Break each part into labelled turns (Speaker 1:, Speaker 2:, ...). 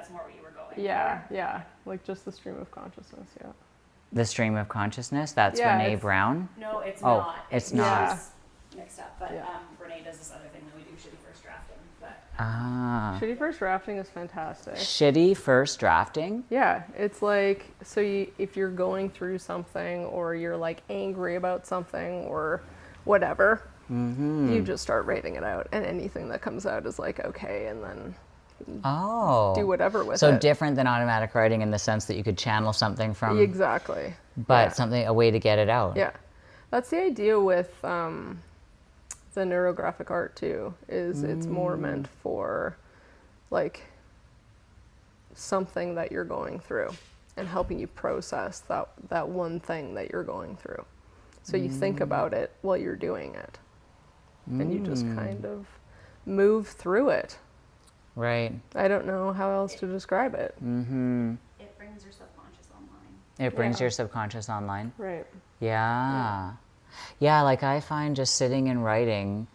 Speaker 1: that's more what you were going
Speaker 2: Yeah,
Speaker 1: for.
Speaker 2: yeah. Like just the stream of consciousness, yeah.
Speaker 3: The stream of consciousness, that's
Speaker 2: Yeah,
Speaker 3: Brené
Speaker 2: it's-
Speaker 3: Brown?
Speaker 1: No, it's
Speaker 3: Oh,
Speaker 1: not.
Speaker 3: it's
Speaker 2: not.
Speaker 1: It's mixed up. But
Speaker 2: Yeah.
Speaker 1: Renee does this other thing that we do, shitty first drafting. But
Speaker 2: Shitty first drafting is fantastic.
Speaker 3: Shitty first drafting?
Speaker 2: Yeah, it's like, so if you're going through something or you're like angry about something or whatever, you just start writing it out, and anything that comes out is like, okay, and then do whatever with
Speaker 3: So
Speaker 2: it.
Speaker 3: different than automatic writing in the sense that you could channel something from,
Speaker 2: Exactly.
Speaker 3: but
Speaker 2: Yeah.
Speaker 3: a way to get it out.
Speaker 2: Yeah, that's the idea with the neurographic art too. Is it's more meant for like something that you're going through and helping you process that one thing that you're going through. So you think about it while you're doing it, and you just kind of move through it.
Speaker 3: Right.
Speaker 2: I don't know how else to describe it.
Speaker 1: it brings your subconscious online.
Speaker 3: It brings
Speaker 2: Yeah.
Speaker 3: your subconscious online.
Speaker 2: Right.
Speaker 3: Yeah. Yeah, like I find just sitting and writing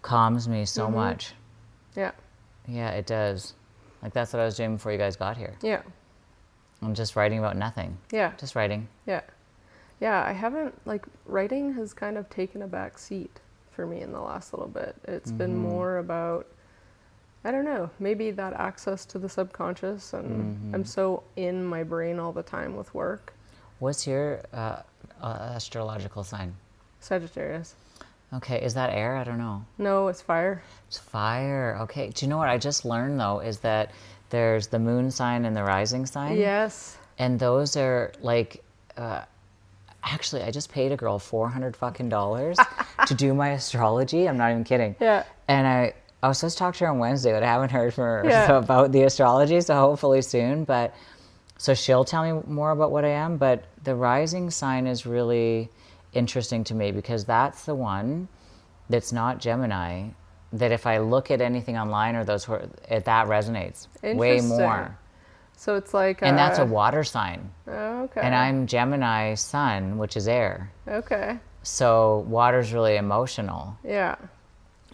Speaker 3: calms me so much.
Speaker 2: Yeah.
Speaker 3: Yeah, it does. Like that's what I was doing before you guys got here.
Speaker 2: Yeah.
Speaker 3: I'm just writing about nothing.
Speaker 2: Yeah.
Speaker 3: Just writing.
Speaker 2: Yeah. Yeah, I haven't, like, writing has kind of taken a back seat for me in the last little bit. It's been more about, I don't know, maybe that access to the subconscious, and I'm so in my brain all the time with work.
Speaker 3: What's your astrological sign?
Speaker 2: Sagittarius.
Speaker 3: Okay, is that air? I don't know.
Speaker 2: No, it's fire.
Speaker 3: It's fire. Okay. Do you know what I just learned though is that there's the moon sign and the rising sign?
Speaker 2: Yes.
Speaker 3: And those are like actually I just paid a girl $400 fucking to do my astrology. I'm not even kidding.
Speaker 2: Yeah.
Speaker 3: And I was supposed to talk to her on Wednesday, but I haven't heard from her
Speaker 2: Yeah.
Speaker 3: about the astrology, so hopefully soon. But so she'll tell me more about what I am. But the rising sign is really interesting to me because that's the one that's not Gemini. That if I look at anything online or that resonates way
Speaker 2: Interesting.
Speaker 3: more.
Speaker 2: So it's like,
Speaker 3: And that's a water sign.
Speaker 2: okay.
Speaker 3: And I'm Gemini sun, which is air.
Speaker 2: Okay.
Speaker 3: So water's really emotional.
Speaker 2: Yeah.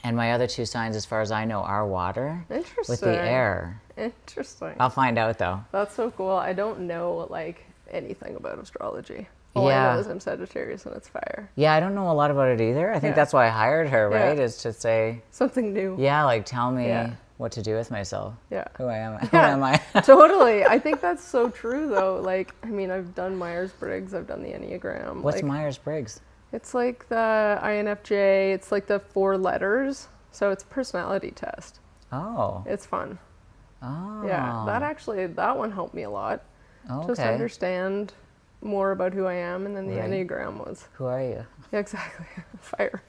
Speaker 3: And my other two signs, as far as I know, are water with
Speaker 2: Interesting.
Speaker 3: the air.
Speaker 2: Interesting.
Speaker 3: I'll find out though.
Speaker 2: That's so cool. I don't know, like, anything about astrology. All I
Speaker 3: Yeah.
Speaker 2: know is I'm Sagittarius and it's fire.
Speaker 3: Yeah, I don't know a lot about it either. I think
Speaker 2: Yeah.
Speaker 3: that's why I hired her,
Speaker 2: Yeah.
Speaker 3: right? Is to say,
Speaker 2: Something new.
Speaker 3: yeah, like tell me
Speaker 2: Yeah.
Speaker 3: what to do with myself.
Speaker 2: Yeah.
Speaker 3: Who I am. Who
Speaker 2: Yeah.
Speaker 3: am I?
Speaker 2: Totally. I think that's so true, though. Like, I mean, I've done Myers-Briggs. I've done the Enneagram.
Speaker 3: What's
Speaker 2: like,
Speaker 3: Myers-Briggs?
Speaker 2: It's like the INFJ. It's like the 4 letters. So it's a personality test.
Speaker 3: Oh.
Speaker 2: It's fun.
Speaker 3: Oh.
Speaker 2: Yeah. That one helped me a lot.
Speaker 3: Okay.
Speaker 2: Just understand more about who I am. And then the
Speaker 3: Right.
Speaker 2: Enneagram was,
Speaker 3: Who are you?
Speaker 2: yeah, exactly, fire.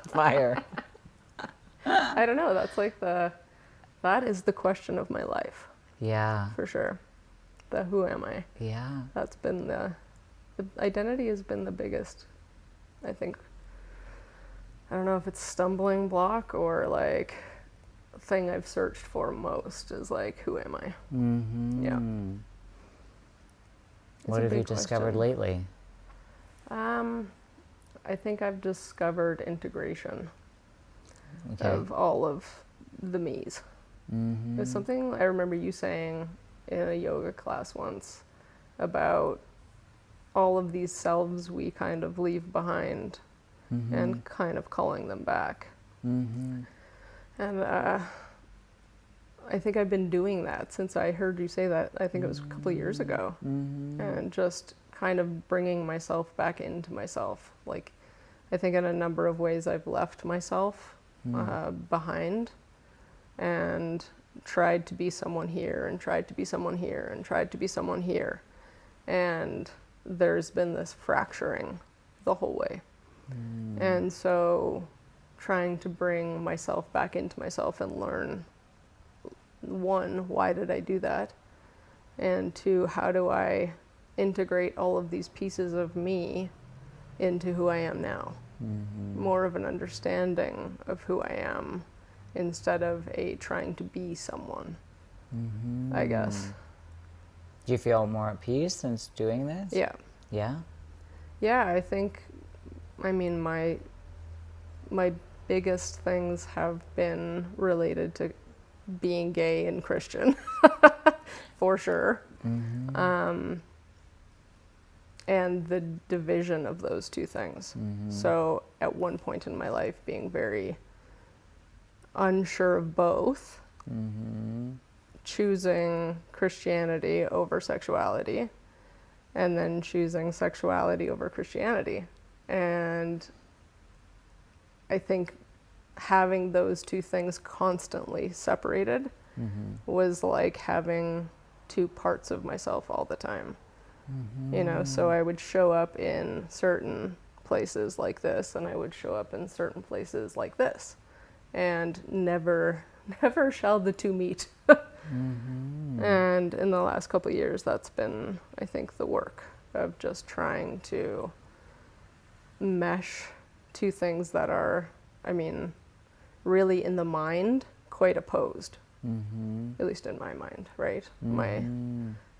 Speaker 3: Fire.
Speaker 2: I don't know. That is the question of my life,
Speaker 3: Yeah.
Speaker 2: for sure. The who am I?
Speaker 3: Yeah.
Speaker 2: That's been the identity has been the biggest, I think. I don't know if it's stumbling block or like thing I've searched for most is like, who am I?
Speaker 3: Mm-hmm.
Speaker 2: Yeah.
Speaker 3: What
Speaker 2: a
Speaker 3: have you
Speaker 2: big
Speaker 3: discovered
Speaker 2: question.
Speaker 3: lately?
Speaker 2: I think I've discovered integration
Speaker 3: Okay.
Speaker 2: of all of the me's.
Speaker 3: Mm-hmm.
Speaker 2: It's something I remember you saying in a yoga class once about all of these selves we kind of leave behind and kind of calling them back.
Speaker 3: Mm-hmm.
Speaker 2: And I think I've been doing that since I heard you say that. I think it was a couple of years ago. And just kind of bringing myself back into myself. Like, I think in a number of ways I've left myself behind and tried to be someone here and tried to be someone here and tried to be someone here. And there's been this fracturing the whole way. And so trying to bring myself back into myself and learn, one, why did I do that? And two, how do I integrate all of these pieces of me into who I am now? More of an understanding of who I am instead of trying to be someone, I guess.
Speaker 3: Do you feel more at peace since doing this?
Speaker 2: Yeah.
Speaker 3: Yeah?
Speaker 2: Yeah, I think, I mean, my biggest things have been related to being gay and Christian, for sure. And the division of those two things. So at one point in my life, being very unsure of both, choosing Christianity over sexuality, and then choosing sexuality over Christianity. And I think having those two things constantly separated was like having two parts of myself all the time. You know, so I would show up in certain places like this, and I would show up in certain places like this, and never shall the two meet. And in the last couple of years, that's been, I think, the work of just trying to mesh two things that are, I mean, really in the mind, quite opposed, at least in my mind, right? My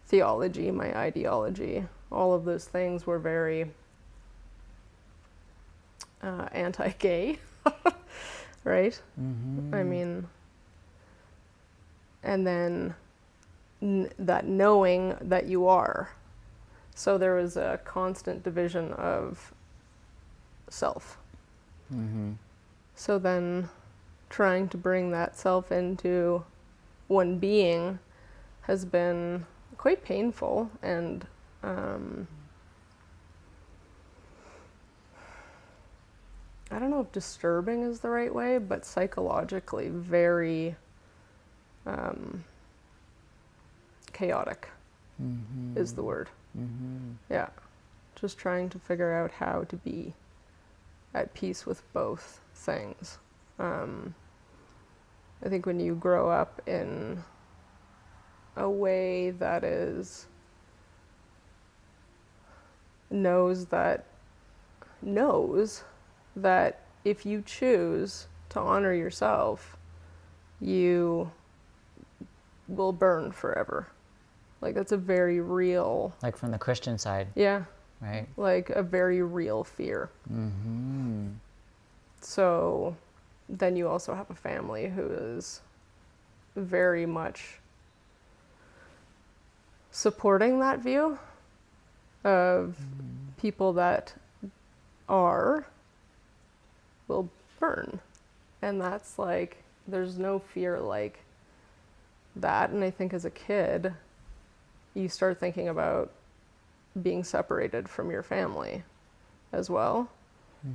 Speaker 2: theology, my ideology, all of those things were very anti-gay, right? I mean, and then that knowing that you are. So there was a constant division of self. So then trying to bring that self into one being has been quite painful, and I don't know if disturbing is the right way, but psychologically very chaotic is the word. Yeah, just trying to figure out how to be at peace with both things. I think when you grow up in a way that knows that if you choose to honor yourself, you will burn forever. Like, that's a very real...
Speaker 3: Like from the Christian side.
Speaker 2: Yeah.
Speaker 3: Right.
Speaker 2: Like a very real fear. So then you also have a family who is very much supporting that view of people that will burn. And that's like, there's no fear like that. And I think as a kid, you start thinking about being separated from your family as well.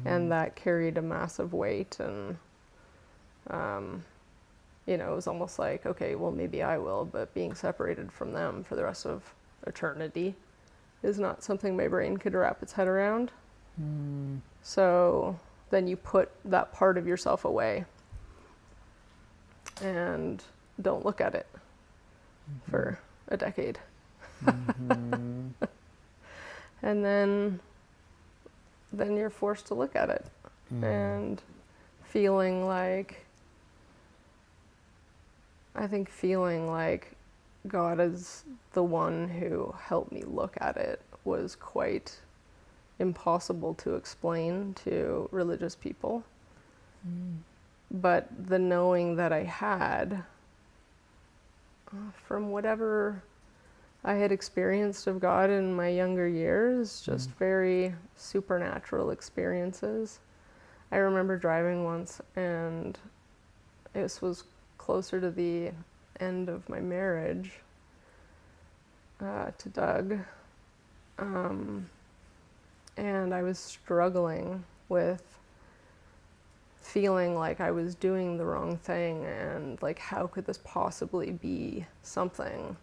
Speaker 2: And that carried a massive weight, and you know, it was almost like, okay, well, maybe I will, but being separated from them for the rest of eternity is not something my brain could wrap its head around. So then you put that part of yourself away and don't look at it for a decade. And then you're forced to look at it and feeling like God is the one who helped me look at it was quite impossible to explain to religious people. But the knowing that I had from whatever I had experienced of God in my younger years, just very supernatural experiences. I remember driving once, and this was closer to the end of my marriage to Doug, and I was struggling with feeling like I was doing the wrong thing, and like, how could this possibly be something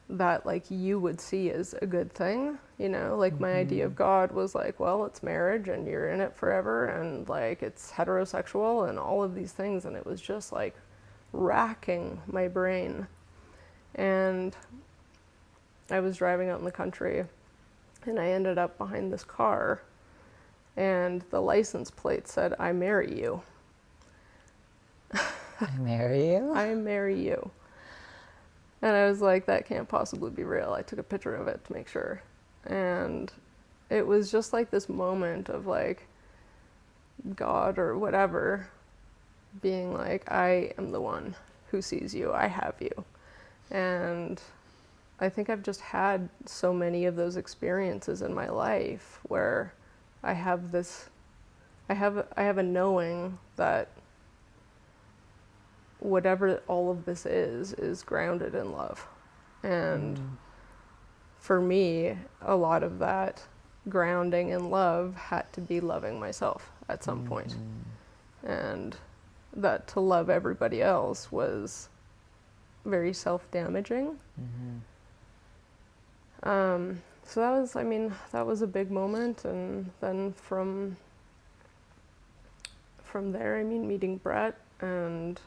Speaker 2: that like you would see as a good thing, you know? Like my idea of God was like, well, it's marriage and you're in it forever, and like it's heterosexual and all of these things, and it was just like racking my brain. And I was driving out in the country, and I ended up behind this car, and the license plate said, "I marry you."
Speaker 3: I marry you?
Speaker 2: I marry you. And I was like, that can't possibly be real. I took a picture of it to make sure. And it was just like this moment of like God or whatever being like, I am the one who sees you, I have you. And I think I've just had so many of those experiences in my life where I have a knowing that whatever all of this is grounded in love. And for me, a lot of that grounding in love had to be loving myself at some point. And that to love everybody else was very self-damaging. So that was a big moment. And then from there, meeting Brett and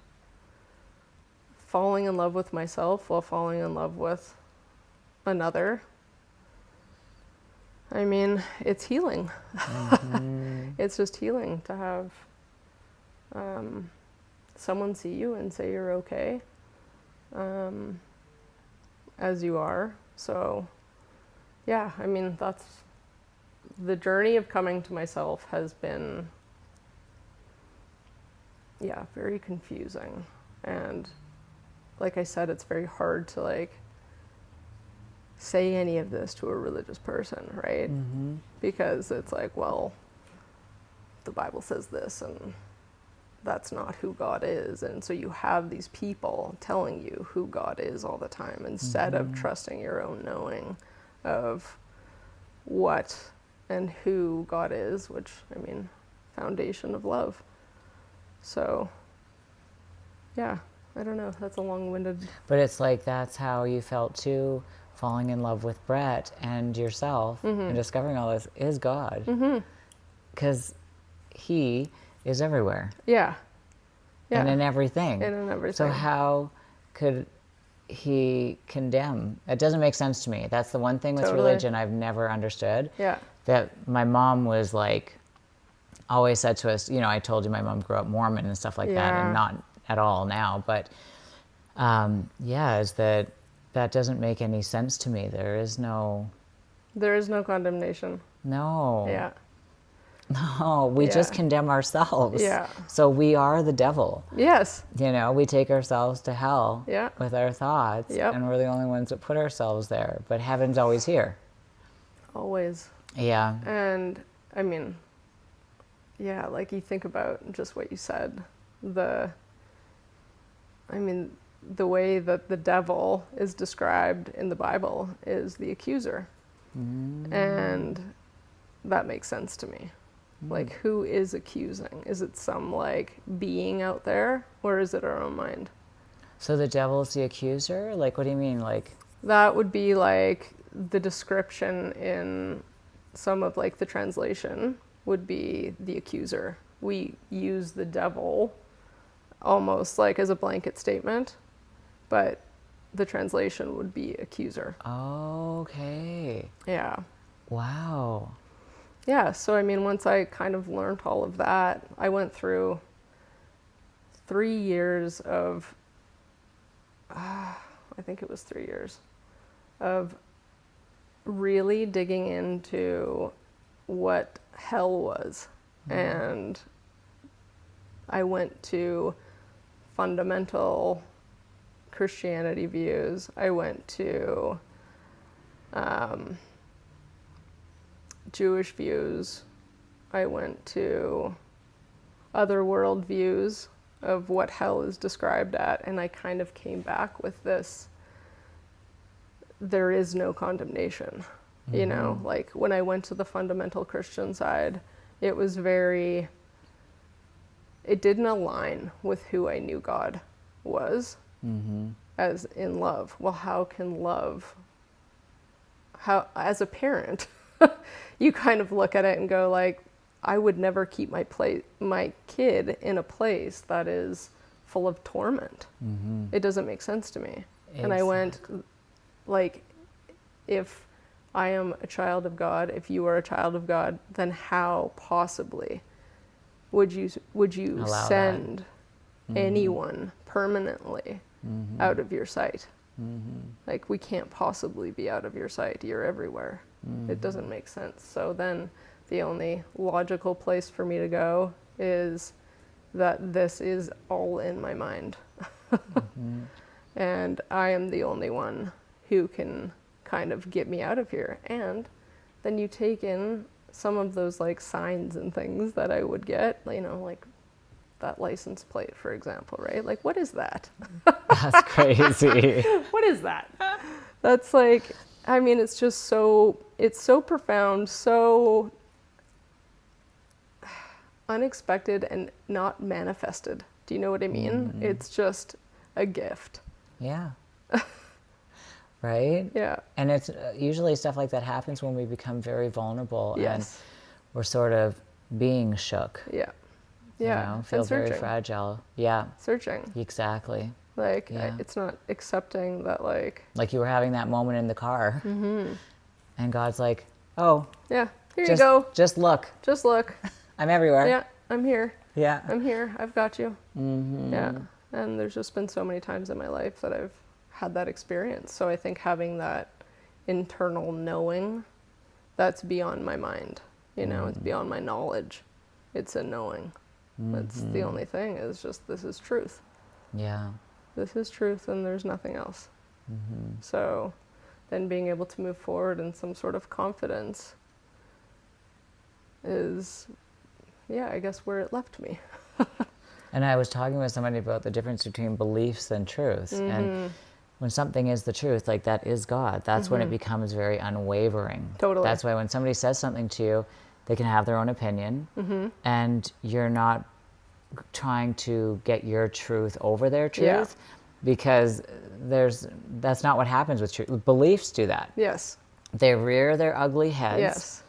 Speaker 2: falling in love with myself while falling in love with another. It's healing. It's just healing to have someone see you and say you're okay as you are. So yeah, that's the journey of coming to myself has been, very confusing. And like I said, it's very hard to say any of this to a religious person, right? Because it's like, well, the Bible says this and that's not who God is. And so you have these people telling you who God is all the time instead of trusting your own knowing of what and who God is, which, foundation of love. So, yeah, I don't know. That's a long-winded...
Speaker 3: But it's like that's how you felt too, falling in love with Brett and yourself and discovering all this is God. Because he is everywhere.
Speaker 2: Yeah.
Speaker 3: And in everything.
Speaker 2: And in everything.
Speaker 3: So how could he condemn? It doesn't make sense to me. That's the one thing with religion I've never understood.
Speaker 2: Yeah.
Speaker 3: That my mom was always said to us, I told you my mom grew up Mormon and stuff like that, and not at all now. But is that doesn't make any sense to me. There is no
Speaker 2: condemnation.
Speaker 3: No.
Speaker 2: Yeah.
Speaker 3: No, we just condemn ourselves.
Speaker 2: Yeah.
Speaker 3: So we are the devil.
Speaker 2: Yes.
Speaker 3: We take ourselves to hell
Speaker 2: Yeah.
Speaker 3: with our thoughts, and we're the only ones that put ourselves there. But heaven's always here.
Speaker 2: Always.
Speaker 3: Yeah.
Speaker 2: And you think about just what you said, the way that the devil is described in the Bible is the accuser. And that makes sense to me. Who is accusing? Is it some being out there, or is it our own mind?
Speaker 3: So the devil's the accuser? What do you mean?
Speaker 2: That would be the description in some of the translation would be the accuser. We use the devil almost as a blanket statement, but the translation would be accuser.
Speaker 3: Okay.
Speaker 2: Yeah.
Speaker 3: Wow.
Speaker 2: Yeah, so once I kind of learned all of that, I went through 3 years of, I think it was 3 years, of really digging into what hell was. And I went to fundamental Christianity views. I went to Jewish views. I went to other world views of what hell is described at, and I kind of came back with this, there is no condemnation. When I went to the fundamental Christian side, it didn't align with who I knew God was, as in love. Well, how can love, as a parent, you kind of look at it and go I would never keep my kid in a place that is full of torment. It doesn't make sense to me. Exactly. And I went if I am a child of God, if you are a child of God, then how possibly would you
Speaker 3: allow
Speaker 2: send anyone permanently out of your sight? We can't possibly be out of your sight. You're everywhere. It doesn't make sense. So then the only logical place for me to go is that this is all in my mind. And I am the only one who can kind of get me out of here. And then you take in some of those like signs and things that I would get, you know, like that license plate, for example, right? Like, what is that?
Speaker 3: That's crazy.
Speaker 2: What is that? That's like, I mean, it's just so, it's so profound, so unexpected and not manifested. Do you know what I mean? It's just a gift.
Speaker 3: Yeah. Right?
Speaker 2: Yeah.
Speaker 3: And it's usually stuff like that happens when we become very vulnerable
Speaker 2: Yes.
Speaker 3: and we're sort of being shook.
Speaker 2: Yeah. Yeah.
Speaker 3: You know,
Speaker 2: And
Speaker 3: feel very
Speaker 2: searching.
Speaker 3: fragile. Yeah,
Speaker 2: Searching.
Speaker 3: exactly.
Speaker 2: Like,
Speaker 3: Yeah.
Speaker 2: it's not accepting that, like,
Speaker 3: Like you were having that moment in the car, and God's like, "Oh,
Speaker 2: yeah, here
Speaker 3: just,
Speaker 2: you go.
Speaker 3: just look.
Speaker 2: Just look.
Speaker 3: I'm everywhere."
Speaker 2: Yeah, I'm here.
Speaker 3: Yeah.
Speaker 2: I'm here. I've got you. Yeah. And there's just been so many times in my life that I've had that experience. So I think having that internal knowing, that's beyond my mind. You know, it's beyond my knowledge. It's a knowing. That's the only thing, is just, this is truth.
Speaker 3: Yeah.
Speaker 2: This is truth and there's nothing else. So then being able to move forward in some sort of confidence is, yeah, I guess where it left me.
Speaker 3: And I was talking with somebody about the difference between beliefs and truth. And when something is the truth, like that is God, that's when it becomes very unwavering.
Speaker 2: Totally.
Speaker 3: That's why when somebody says something to you, they can have their own opinion, and you're not trying to get your truth over their truth,
Speaker 2: Yeah.
Speaker 3: because that's not what happens with truth. Beliefs do that.
Speaker 2: Yes.
Speaker 3: They rear their ugly heads
Speaker 2: Yes.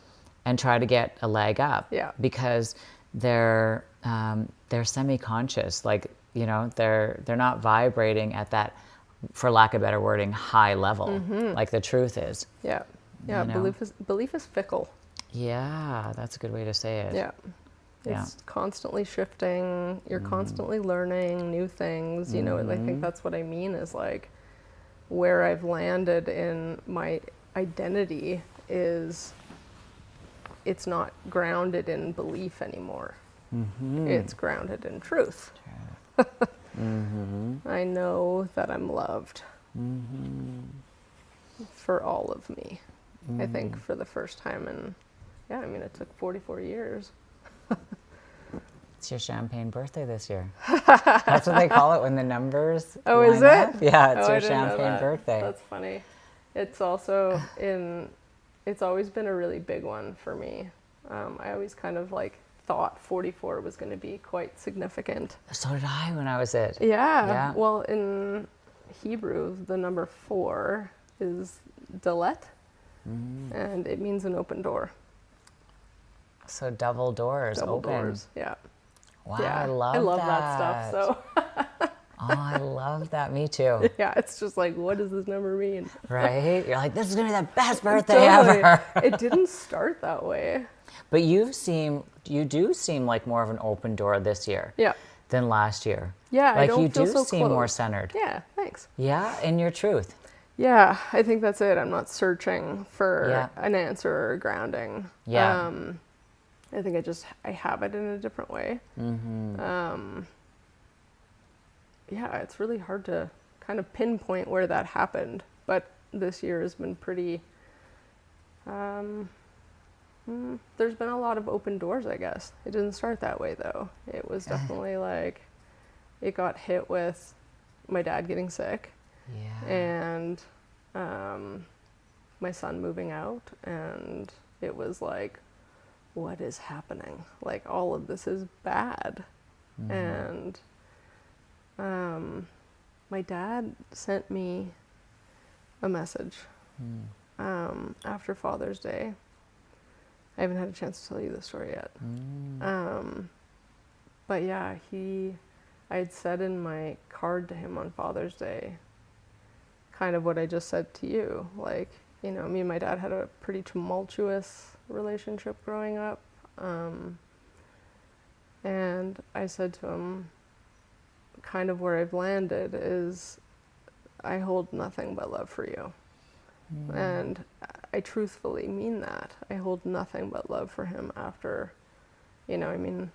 Speaker 3: and try to get a leg up,
Speaker 2: Yeah.
Speaker 3: because they're semi-conscious, like, you know, they're not vibrating at that, for lack of better wording, high level, like the truth is.
Speaker 2: Yeah. Yeah.
Speaker 3: You know?
Speaker 2: Belief is fickle.
Speaker 3: Yeah, that's a good way to say it.
Speaker 2: Yeah.
Speaker 3: Yeah.
Speaker 2: It's constantly shifting. You're constantly learning new things, you know, and I think that's what I mean, is like where I've landed in my identity is, it's not grounded in belief anymore. It's grounded in truth. I know that I'm loved for all of me. I think for the first time in, yeah, I mean, it took 44 years.
Speaker 3: It's your champagne birthday this year. That's what they call it when the numbers.
Speaker 2: Oh, is
Speaker 3: line
Speaker 2: it?
Speaker 3: up. Yeah, it's
Speaker 2: Oh, I
Speaker 3: your
Speaker 2: didn't know
Speaker 3: champagne
Speaker 2: that.
Speaker 3: birthday.
Speaker 2: That's funny. It's also it's always been a really big one for me. I always kind of like thought 44 was going to be quite significant.
Speaker 3: So did I when I was it.
Speaker 2: Yeah.
Speaker 3: Yeah.
Speaker 2: Well, in Hebrew, the number 4 is Dalet, and it means an open door.
Speaker 3: So double doors
Speaker 2: Double
Speaker 3: open.
Speaker 2: doors. Yeah.
Speaker 3: Wow,
Speaker 2: Yeah.
Speaker 3: I love
Speaker 2: that stuff. So
Speaker 3: Oh, I love that. Me too.
Speaker 2: yeah, it's just like, what does this number mean?
Speaker 3: Right? You're like, this is gonna be the best birthday
Speaker 2: Totally.
Speaker 3: ever.
Speaker 2: It didn't start that way.
Speaker 3: But you do seem like more of an open door this year
Speaker 2: Yeah.
Speaker 3: than last year.
Speaker 2: Yeah, I
Speaker 3: Like
Speaker 2: don't
Speaker 3: you
Speaker 2: feel
Speaker 3: do
Speaker 2: so
Speaker 3: seem more
Speaker 2: closed.
Speaker 3: centered.
Speaker 2: Yeah, thanks.
Speaker 3: Yeah, in your truth.
Speaker 2: Yeah, I think that's it. I'm not searching for
Speaker 3: Yeah.
Speaker 2: an answer or grounding.
Speaker 3: Yeah.
Speaker 2: I think I have it in a different way. Yeah, it's really hard to kind of pinpoint where that happened, but this year has been pretty, there's been a lot of open doors, I guess. It didn't start that way though. It was definitely like, it got hit with my dad getting sick
Speaker 3: Yeah.
Speaker 2: and my son moving out, and it was like, what is happening? Like, all of this is bad. And my dad sent me a message after Father's Day. I haven't had a chance to tell you this story yet. But yeah, I had said in my card to him on Father's Day kind of what I just said to you. Like, you know, me and my dad had a pretty tumultuous relationship growing up. And I said to him, kind of where I've landed is, I hold nothing but love for you. And I truthfully mean that. I hold nothing but love for him after, you know, I mean,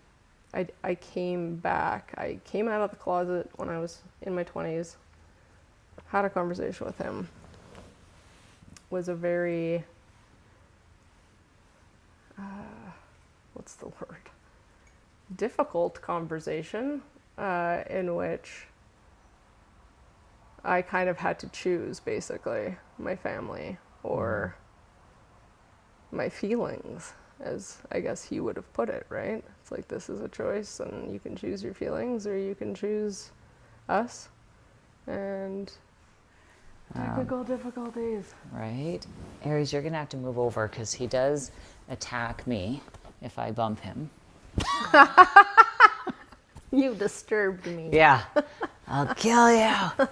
Speaker 2: I came back. I came out of the closet when I was in my 20s, had a conversation with him. Was a very, what's the word? Difficult conversation in which I kind of had to choose, basically, my family or my feelings, as I guess he would have put it, right? It's like, this is a choice, and you can choose your feelings or you can choose us. And technical difficulties.
Speaker 3: Right. Aries, you're going to have to move over because he does attack me if I bump him.
Speaker 2: You disturbed me.
Speaker 3: Yeah. I'll kill you.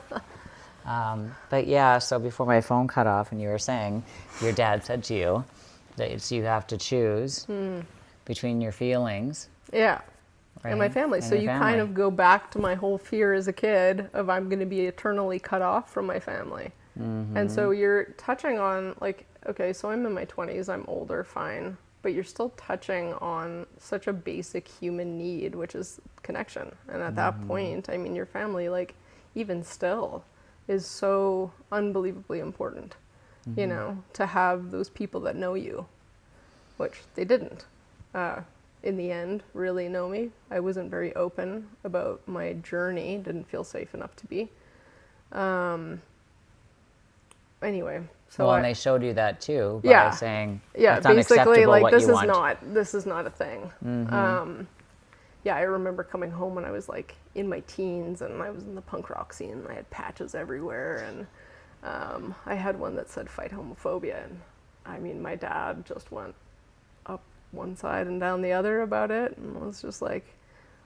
Speaker 3: But yeah, so before my phone cut off and you were saying your dad said to you that it's, you have to choose between your feelings.
Speaker 2: Yeah.
Speaker 3: Right?
Speaker 2: And my family.
Speaker 3: And
Speaker 2: So
Speaker 3: your
Speaker 2: you
Speaker 3: family.
Speaker 2: kind of go back to my whole fear as a kid of I'm going to be eternally cut off from my family. And so you're touching on, like, okay, so I'm in my 20s, I'm older, fine. But you're still touching on such a basic human need, which is connection. And at that point, I mean, your family, like, even still, is so unbelievably important, you know, to have those people that know you, which they didn't, in the end, really know me. I wasn't very open about my journey, didn't feel safe enough to be. Anyway, so
Speaker 3: Well, and they showed you that too by
Speaker 2: Yeah.
Speaker 3: saying
Speaker 2: yeah,
Speaker 3: it's
Speaker 2: basically,
Speaker 3: unacceptable
Speaker 2: like,
Speaker 3: what
Speaker 2: this
Speaker 3: you
Speaker 2: is
Speaker 3: want.
Speaker 2: not a thing. Yeah, I remember coming home when I was like in my teens and I was in the punk rock scene and I had patches everywhere, and I had one that said fight homophobia, and I mean, my dad just went up one side and down the other about it and was just like,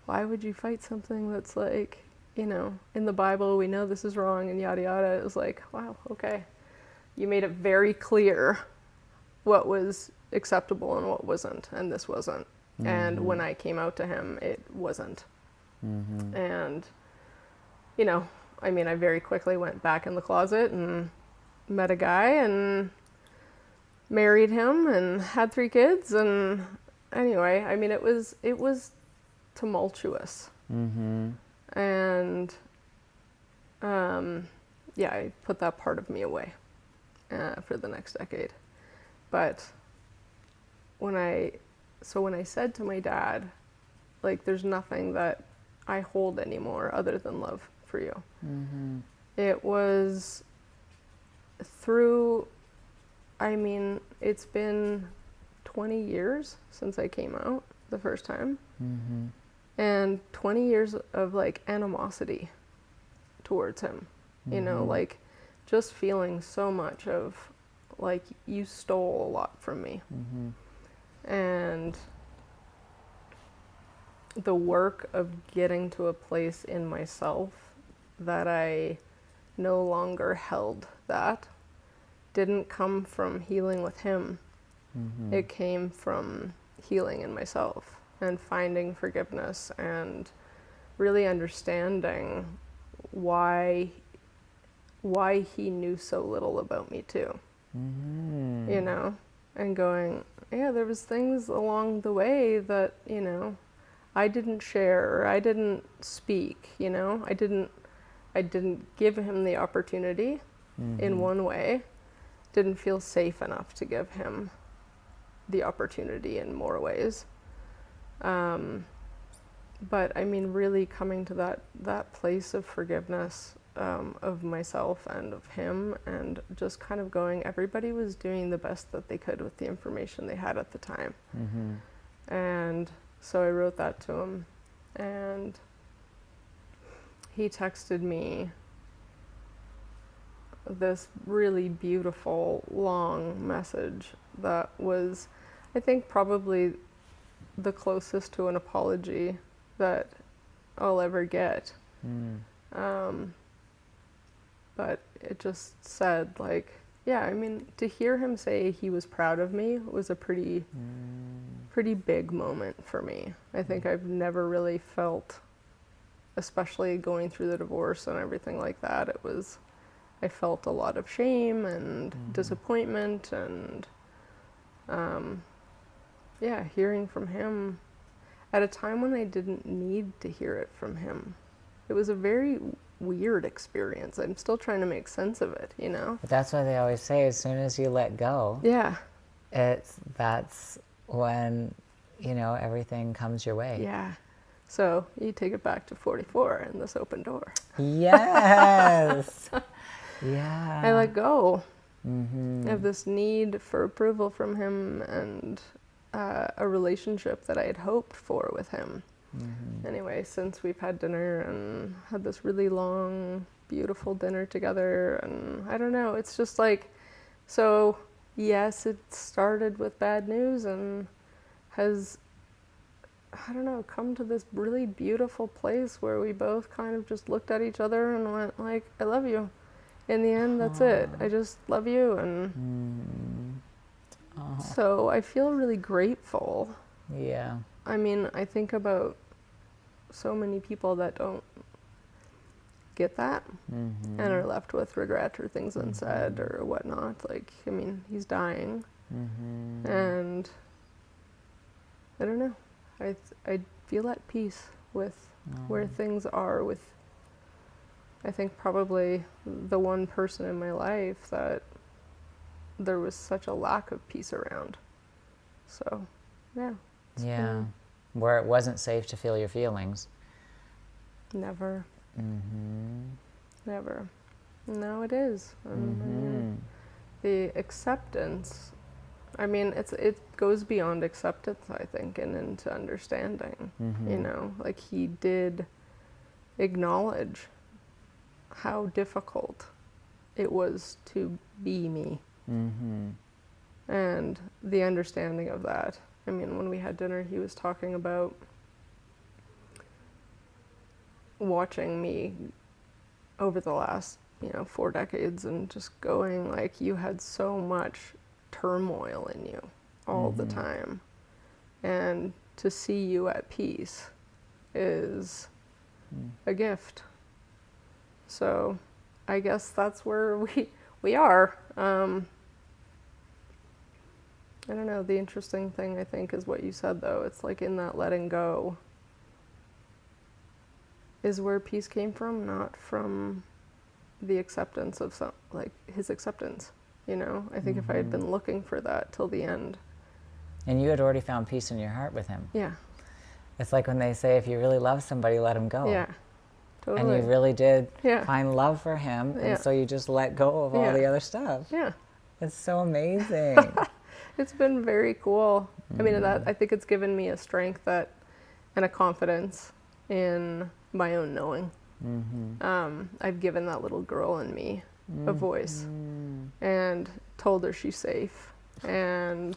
Speaker 2: why would you fight something that's like, you know, in the Bible, we know this is wrong and yada yada. It was like, wow, okay. You made it very clear what was acceptable and what wasn't, and this wasn't. And when I came out to him, it wasn't. And, you know, I mean, I very quickly went back in the closet and met a guy and married him and had 3 kids. And anyway, I mean, it was tumultuous. And, yeah, I put that part of me away for the next decade. But when I said to my dad, like, there's nothing that I hold anymore other than love for you. It was through, I mean, it's been 20 years since I came out the first time. And 20 years of, like, animosity towards him. You know, like, just feeling so much of, like, you stole a lot from me. And the work of getting to a place in myself that I no longer held that didn't come from healing with him. It came from healing in myself and finding forgiveness and really understanding why he knew so little about me too. You know, and going, yeah, there was things along the way that, you know, I didn't share, or I didn't speak, you know, I didn't give him the opportunity in one way, didn't feel safe enough to give him the opportunity in more ways. But I mean, really coming to that place of forgiveness of myself and of him, and just kind of going, everybody was doing the best that they could with the information they had at the time. And so I wrote that to him, and he texted me this really beautiful long message that was, I think, probably the closest to an apology that I'll ever get. But it just said, like, yeah, I mean, to hear him say he was proud of me was a pretty big moment for me. I think I've never really felt, especially going through the divorce and everything like that, I felt a lot of shame and disappointment, and yeah, hearing from him. at a time when I didn't need to hear it from him. It was a very weird experience. I'm still trying to make sense of it, you know?
Speaker 3: But that's why they always say, as soon as you let go,
Speaker 2: Yeah.
Speaker 3: that's when, you know, everything comes your way.
Speaker 2: Yeah. So you take it back to 44 and this open door.
Speaker 3: Yes. Yeah.
Speaker 2: I let go
Speaker 3: Mm-hmm.
Speaker 2: of this need for approval from him and a relationship that I had hoped for with him.
Speaker 3: Mm-hmm.
Speaker 2: Anyway, since we've had dinner and had this really long, beautiful dinner together, and I don't know, it's just like, so yes, it started with bad news and has, I don't know, come to this really beautiful place where we both kind of just looked at each other and went like, I love you. In the end, that's it. I just love you. And so I feel really grateful.
Speaker 3: Yeah.
Speaker 2: I mean, I think about so many people that don't get that
Speaker 3: Mm-hmm.
Speaker 2: and are left with regret or things unsaid or whatnot. Like, I mean, he's dying.
Speaker 3: Mm-hmm.
Speaker 2: And I don't know. I feel at peace with where things are with, I think, probably the one person in my life that there was such a lack of peace around. So, yeah. it's
Speaker 3: Yeah.
Speaker 2: been
Speaker 3: Where it wasn't safe to feel your feelings.
Speaker 2: Never,
Speaker 3: Mm-hmm.
Speaker 2: never. No, it is. And, I mean, the acceptance, I mean, it goes beyond acceptance, I think, and into understanding. You know, like he did acknowledge how difficult it was to be me.
Speaker 3: Mm-hmm.
Speaker 2: And the understanding of that. I mean, when we had dinner, he was talking about watching me over the last, 4 decades and just going like, you had so much turmoil in you all the time. And to see you at peace is a gift. So I guess that's where we are. I don't know, the interesting thing I think is what you said though. It's like in that letting go is where peace came from, not from the acceptance of his acceptance, I think if I had been looking for that till the end.
Speaker 3: And you had already found peace in your heart with him.
Speaker 2: Yeah.
Speaker 3: It's like when they say, if you really love somebody, let them go.
Speaker 2: Yeah. Totally.
Speaker 3: And you really did
Speaker 2: Yeah.
Speaker 3: find love for him,
Speaker 2: Yeah.
Speaker 3: and so you just let go of all
Speaker 2: Yeah.
Speaker 3: the other stuff.
Speaker 2: Yeah.
Speaker 3: It's so amazing.
Speaker 2: It's been very cool. I mean, I think it's given me a strength and a confidence in my own knowing. I've given that little girl in me a voice and told her she's safe. And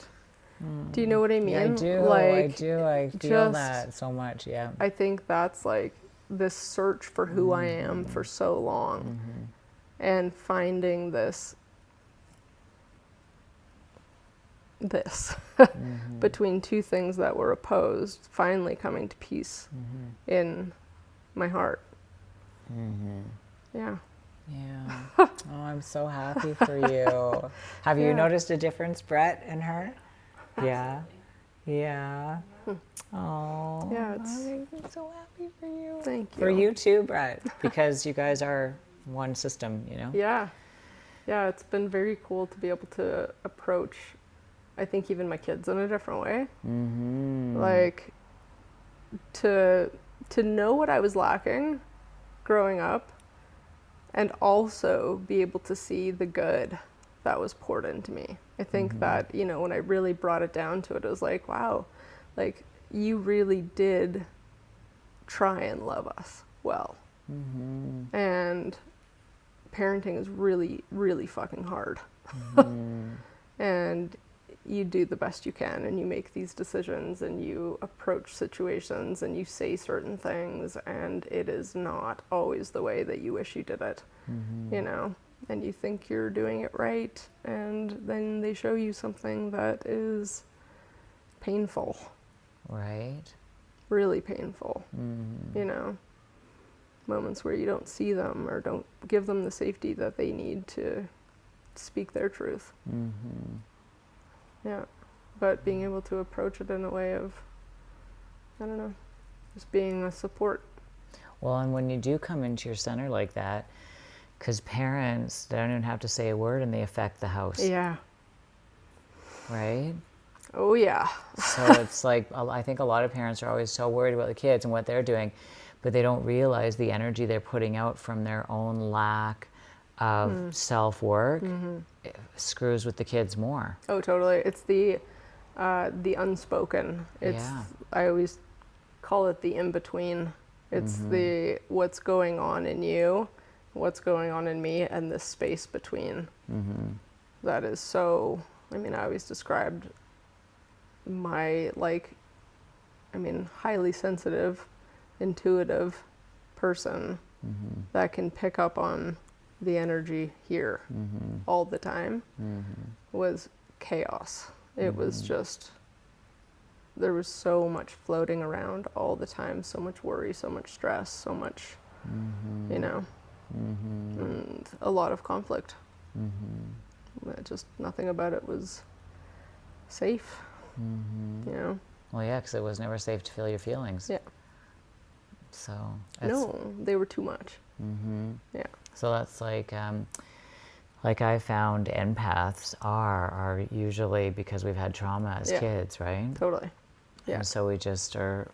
Speaker 2: do you know what I mean?
Speaker 3: Yeah, I do.
Speaker 2: Like,
Speaker 3: I feel
Speaker 2: just-
Speaker 3: that so much. Yeah.
Speaker 2: I think that's like this search for who I am for so long and finding this between two things that were opposed, finally coming to peace in my heart. Yeah.
Speaker 3: Yeah. Oh, I'm so happy for you. Have you
Speaker 2: Yeah.
Speaker 3: noticed a difference, Brett, in her? Yeah. Yeah. Oh.
Speaker 2: Yeah, it's-
Speaker 3: I'm so happy for you.
Speaker 2: Thank you.
Speaker 3: For you too, Brett, because you guys are one system,
Speaker 2: Yeah. Yeah, it's been very cool to be able to approach, I think, even my kids in a different way. Like, to know what I was lacking growing up and also be able to see the good that was poured into me. I think that, when I really brought it down to it, it was like, wow, like, you really did try and love us well. And parenting is really, really fucking hard. And you do the best you can, and you make these decisions, and you approach situations, and you say certain things, and it is not always the way that you wish you did it, and you think you're doing it right, and then they show you something that is painful.
Speaker 3: Right.
Speaker 2: Really painful. Moments where you don't see them or don't give them the safety that they need to speak their truth. Yeah, but being able to approach it in a way of I don't know, just being a support.
Speaker 3: Well, and when you do come into your center like that, because parents, they don't even have to say a word and they affect the house,
Speaker 2: Yeah.
Speaker 3: right?
Speaker 2: Oh yeah.
Speaker 3: So it's like, I think a lot of parents are always so worried about the kids and what they're doing, but they don't realize the energy they're putting out from their own lack of self-work screws with the kids more.
Speaker 2: Oh, totally. It's the unspoken. It's
Speaker 3: Yeah.
Speaker 2: I always call it the in-between. It's the what's going on in you, what's going on in me, and the space between. That is so, I mean, I always described my, highly sensitive, intuitive person that can pick up on the energy here all the time was chaos. It was just, there was so much floating around all the time, so much worry, so much stress, so much, and a lot of conflict. Just nothing about it was safe,
Speaker 3: Well, yeah, because it was never safe to feel your feelings.
Speaker 2: Yeah.
Speaker 3: So
Speaker 2: No, they were too much. Yeah.
Speaker 3: So that's like I found empaths are usually because we've had trauma as
Speaker 2: Yeah.
Speaker 3: kids, right?
Speaker 2: Totally. Yeah.
Speaker 3: And so we just are,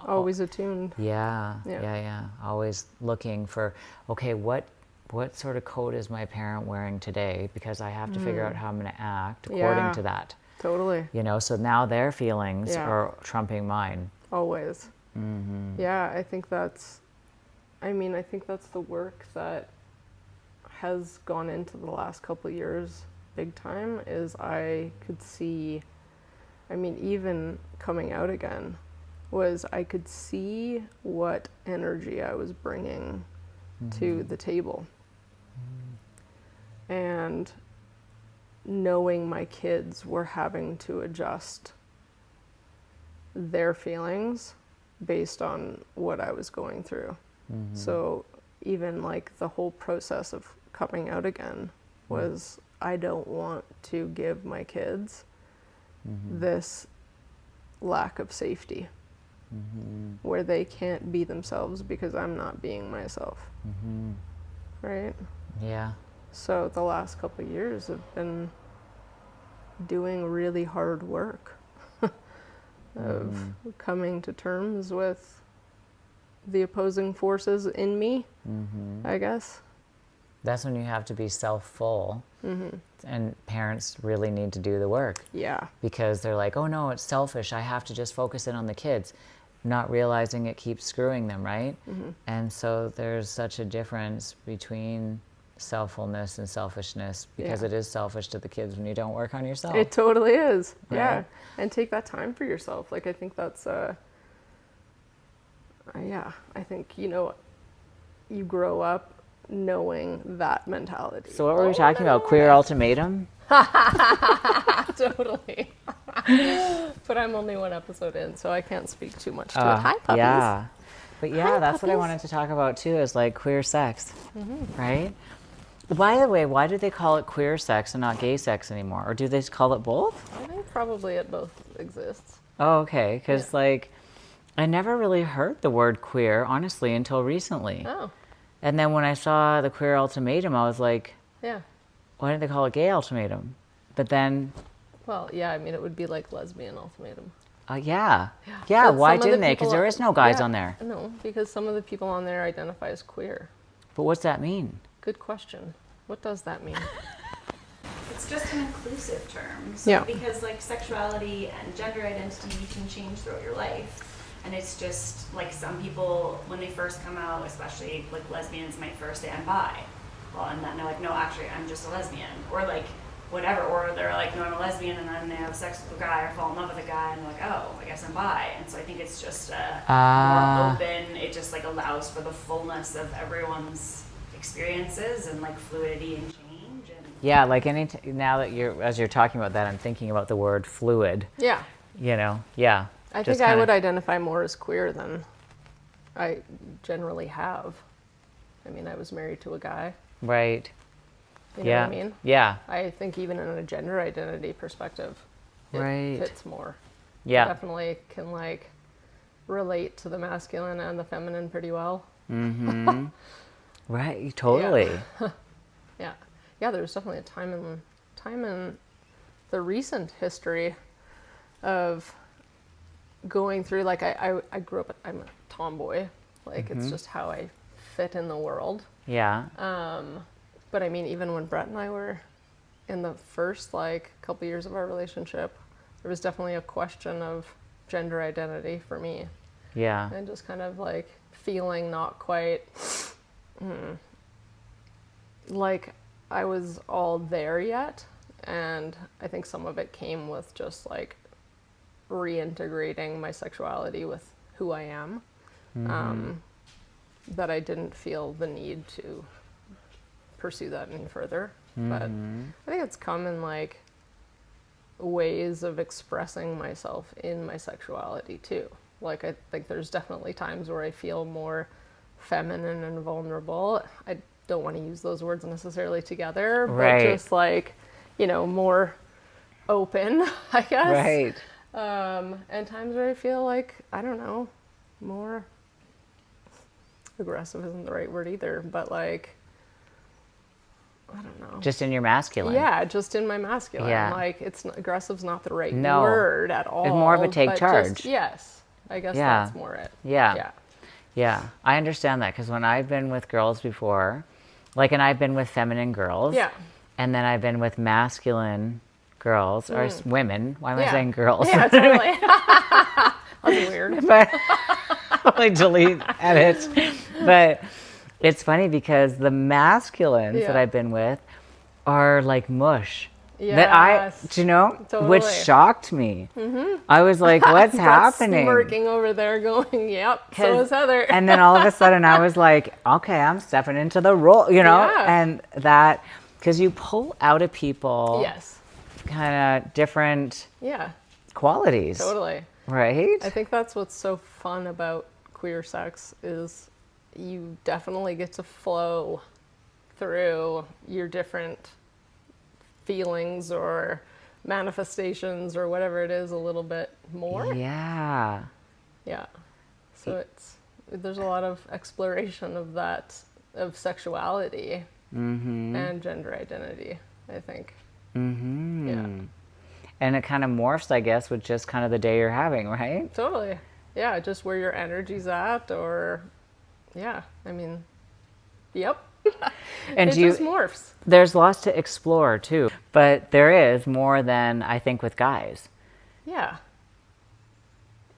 Speaker 2: Always attuned.
Speaker 3: yeah,
Speaker 2: Yeah.
Speaker 3: always looking for, okay, what sort of coat is my parent wearing today? Because I have to figure out how I'm going to act according
Speaker 2: Yeah.
Speaker 3: to that.
Speaker 2: Totally.
Speaker 3: So now their feelings
Speaker 2: Yeah.
Speaker 3: are trumping mine.
Speaker 2: Always. Yeah, I think that's the work that has gone into the last couple of years big time is I could see, even coming out again, was I could see what energy I was bringing to the table. And knowing my kids were having to adjust their feelings based on what I was going through. So even like the whole process of coming out again was, I don't want to give my kids this lack of safety where they can't be themselves because I'm not being myself. Right?
Speaker 3: Yeah.
Speaker 2: So the last couple of years have been doing really hard work of coming to terms with the opposing forces in me, I guess.
Speaker 3: That's when you have to be self-full. And parents really need to do the work.
Speaker 2: Yeah.
Speaker 3: Because they're like, oh no, it's selfish. I have to just focus in on the kids. Not realizing it keeps screwing them, right? And so there's such a difference between selffulness and selfishness because
Speaker 2: Yeah.
Speaker 3: it is selfish to the kids when you don't work on yourself.
Speaker 2: It totally is. Yeah.
Speaker 3: Right.
Speaker 2: And take that time for yourself. Like, I think that's, I think, you grow up knowing that mentality.
Speaker 3: So what were we talking about? Queer ultimatum?
Speaker 2: Totally. But I'm only one episode in, so I can't speak too much to it. Hi, puppies.
Speaker 3: Yeah. But yeah,
Speaker 2: Hi,
Speaker 3: that's what I
Speaker 2: puppies.
Speaker 3: wanted to talk about too, is like queer sex, right? By the way, why do they call it queer sex and not gay sex anymore? Or do they call it both?
Speaker 2: I think probably it both exists.
Speaker 3: Oh, okay. Because
Speaker 2: Yeah.
Speaker 3: like, I never really heard the word queer, honestly, until recently.
Speaker 2: Oh,
Speaker 3: And then when I saw the queer ultimatum, I was like,
Speaker 2: yeah.
Speaker 3: why didn't they call it gay ultimatum? But then,
Speaker 2: Well, yeah, it would be like lesbian ultimatum.
Speaker 3: yeah.
Speaker 2: But
Speaker 3: Yeah, why
Speaker 2: some of the
Speaker 3: didn't they? Because
Speaker 2: people-
Speaker 3: there is no guys
Speaker 2: yeah,
Speaker 3: on there.
Speaker 2: No, because some of the people on there identify as queer.
Speaker 3: But what's that mean?
Speaker 2: Good question. What does that mean?
Speaker 1: It's just an inclusive term. So
Speaker 2: Yeah.
Speaker 1: because like sexuality and gender identity can change throughout your life. And it's just like some people, when they first come out, especially like lesbians might first say, I'm bi. Well, and then they're like, no, actually, I'm just a lesbian. Or like, whatever. Or they're like, no, I'm a lesbian, and then they have sex with a guy or fall in love with a guy, and they're like, oh, I guess I'm bi. And so I think it's just more open. It just like allows for the fullness of everyone's experiences and like fluidity and change. And
Speaker 3: Yeah, like now that as you're talking about that, I'm thinking about the word fluid,
Speaker 2: Yeah.
Speaker 3: yeah.
Speaker 2: I
Speaker 3: just
Speaker 2: think I
Speaker 3: kinda-
Speaker 2: would identify more as queer than I generally have. I was married to a guy.
Speaker 3: Right.
Speaker 2: You know
Speaker 3: Yeah.
Speaker 2: what I mean?
Speaker 3: Yeah.
Speaker 2: I think even in a gender identity perspective, it
Speaker 3: Right.
Speaker 2: fits more.
Speaker 3: Yeah.
Speaker 2: Definitely can like relate to the masculine and the feminine pretty well.
Speaker 3: Right, totally.
Speaker 2: Yeah. Yeah, there's definitely a time in the recent history of going through, like, I grew up, I'm a tomboy. Like, it's just how I fit in the world.
Speaker 3: Yeah.
Speaker 2: But I mean, even when Brett and I were in the first, like, couple years of our relationship, there was definitely a question of gender identity for me.
Speaker 3: Yeah.
Speaker 2: And just kind of, like, feeling not quite like I was all there yet. And I think some of it came with just, like, reintegrating my sexuality with who I am. That I didn't feel the need to pursue that any further. But I think it's come in, like, ways of expressing myself in my sexuality too. Like, I think there's definitely times where I feel more feminine and vulnerable. I don't want to use those words necessarily together,
Speaker 3: Right.
Speaker 2: but just, like, you know, more open, I guess.
Speaker 3: Right.
Speaker 2: And times where I feel like, I don't know, more aggressive isn't the right word either, but, like, I don't know.
Speaker 3: Just in your masculine.
Speaker 2: Yeah, just in my masculine.
Speaker 3: Yeah.
Speaker 2: Like, it's aggressive's not the right
Speaker 3: No.
Speaker 2: word at all.
Speaker 3: It's more of a take
Speaker 2: but
Speaker 3: charge.
Speaker 2: Just, yes, I guess
Speaker 3: Yeah.
Speaker 2: that's more it.
Speaker 3: Yeah.
Speaker 2: Yeah.
Speaker 3: Yeah, I understand that because when I've been with girls before, like, and I've been with feminine girls.
Speaker 2: Yeah.
Speaker 3: And then I've been with masculine girls or women. Why am I
Speaker 2: Yeah.
Speaker 3: saying girls?
Speaker 2: Yeah, totally. That's weird.
Speaker 3: But like delete, edit. But it's funny because the masculines that
Speaker 2: Yeah.
Speaker 3: I've been with are like mush. That I,
Speaker 2: Yes.
Speaker 3: do you know, which
Speaker 2: Totally.
Speaker 3: shocked me. I was like, what's
Speaker 2: That's
Speaker 3: happening?
Speaker 2: smirking over there going, yep, so is Heather.
Speaker 3: And then all of a sudden I was like, okay, I'm stepping into the role, you know?
Speaker 2: Yeah.
Speaker 3: And that, because you pull out of people
Speaker 2: Yes.
Speaker 3: kind of different
Speaker 2: Yeah,
Speaker 3: qualities,
Speaker 2: totally.
Speaker 3: right?
Speaker 2: I think that's what's so fun about queer sex is you definitely get to flow through your different feelings or manifestations or whatever it is a little bit more.
Speaker 3: Yeah.
Speaker 2: Yeah. So there's a lot of exploration of that, of sexuality and gender identity, I think.
Speaker 3: Mm-hmm.
Speaker 2: Yeah.
Speaker 3: And it kind of morphs, I guess, with just kind of the day you're having, right?
Speaker 2: Totally. Yeah, just where your energy's at, or, yeah, I mean, yep.
Speaker 3: And
Speaker 2: It just morphs.
Speaker 3: there's lots to explore too, but there is more than I think with guys.
Speaker 2: Yeah.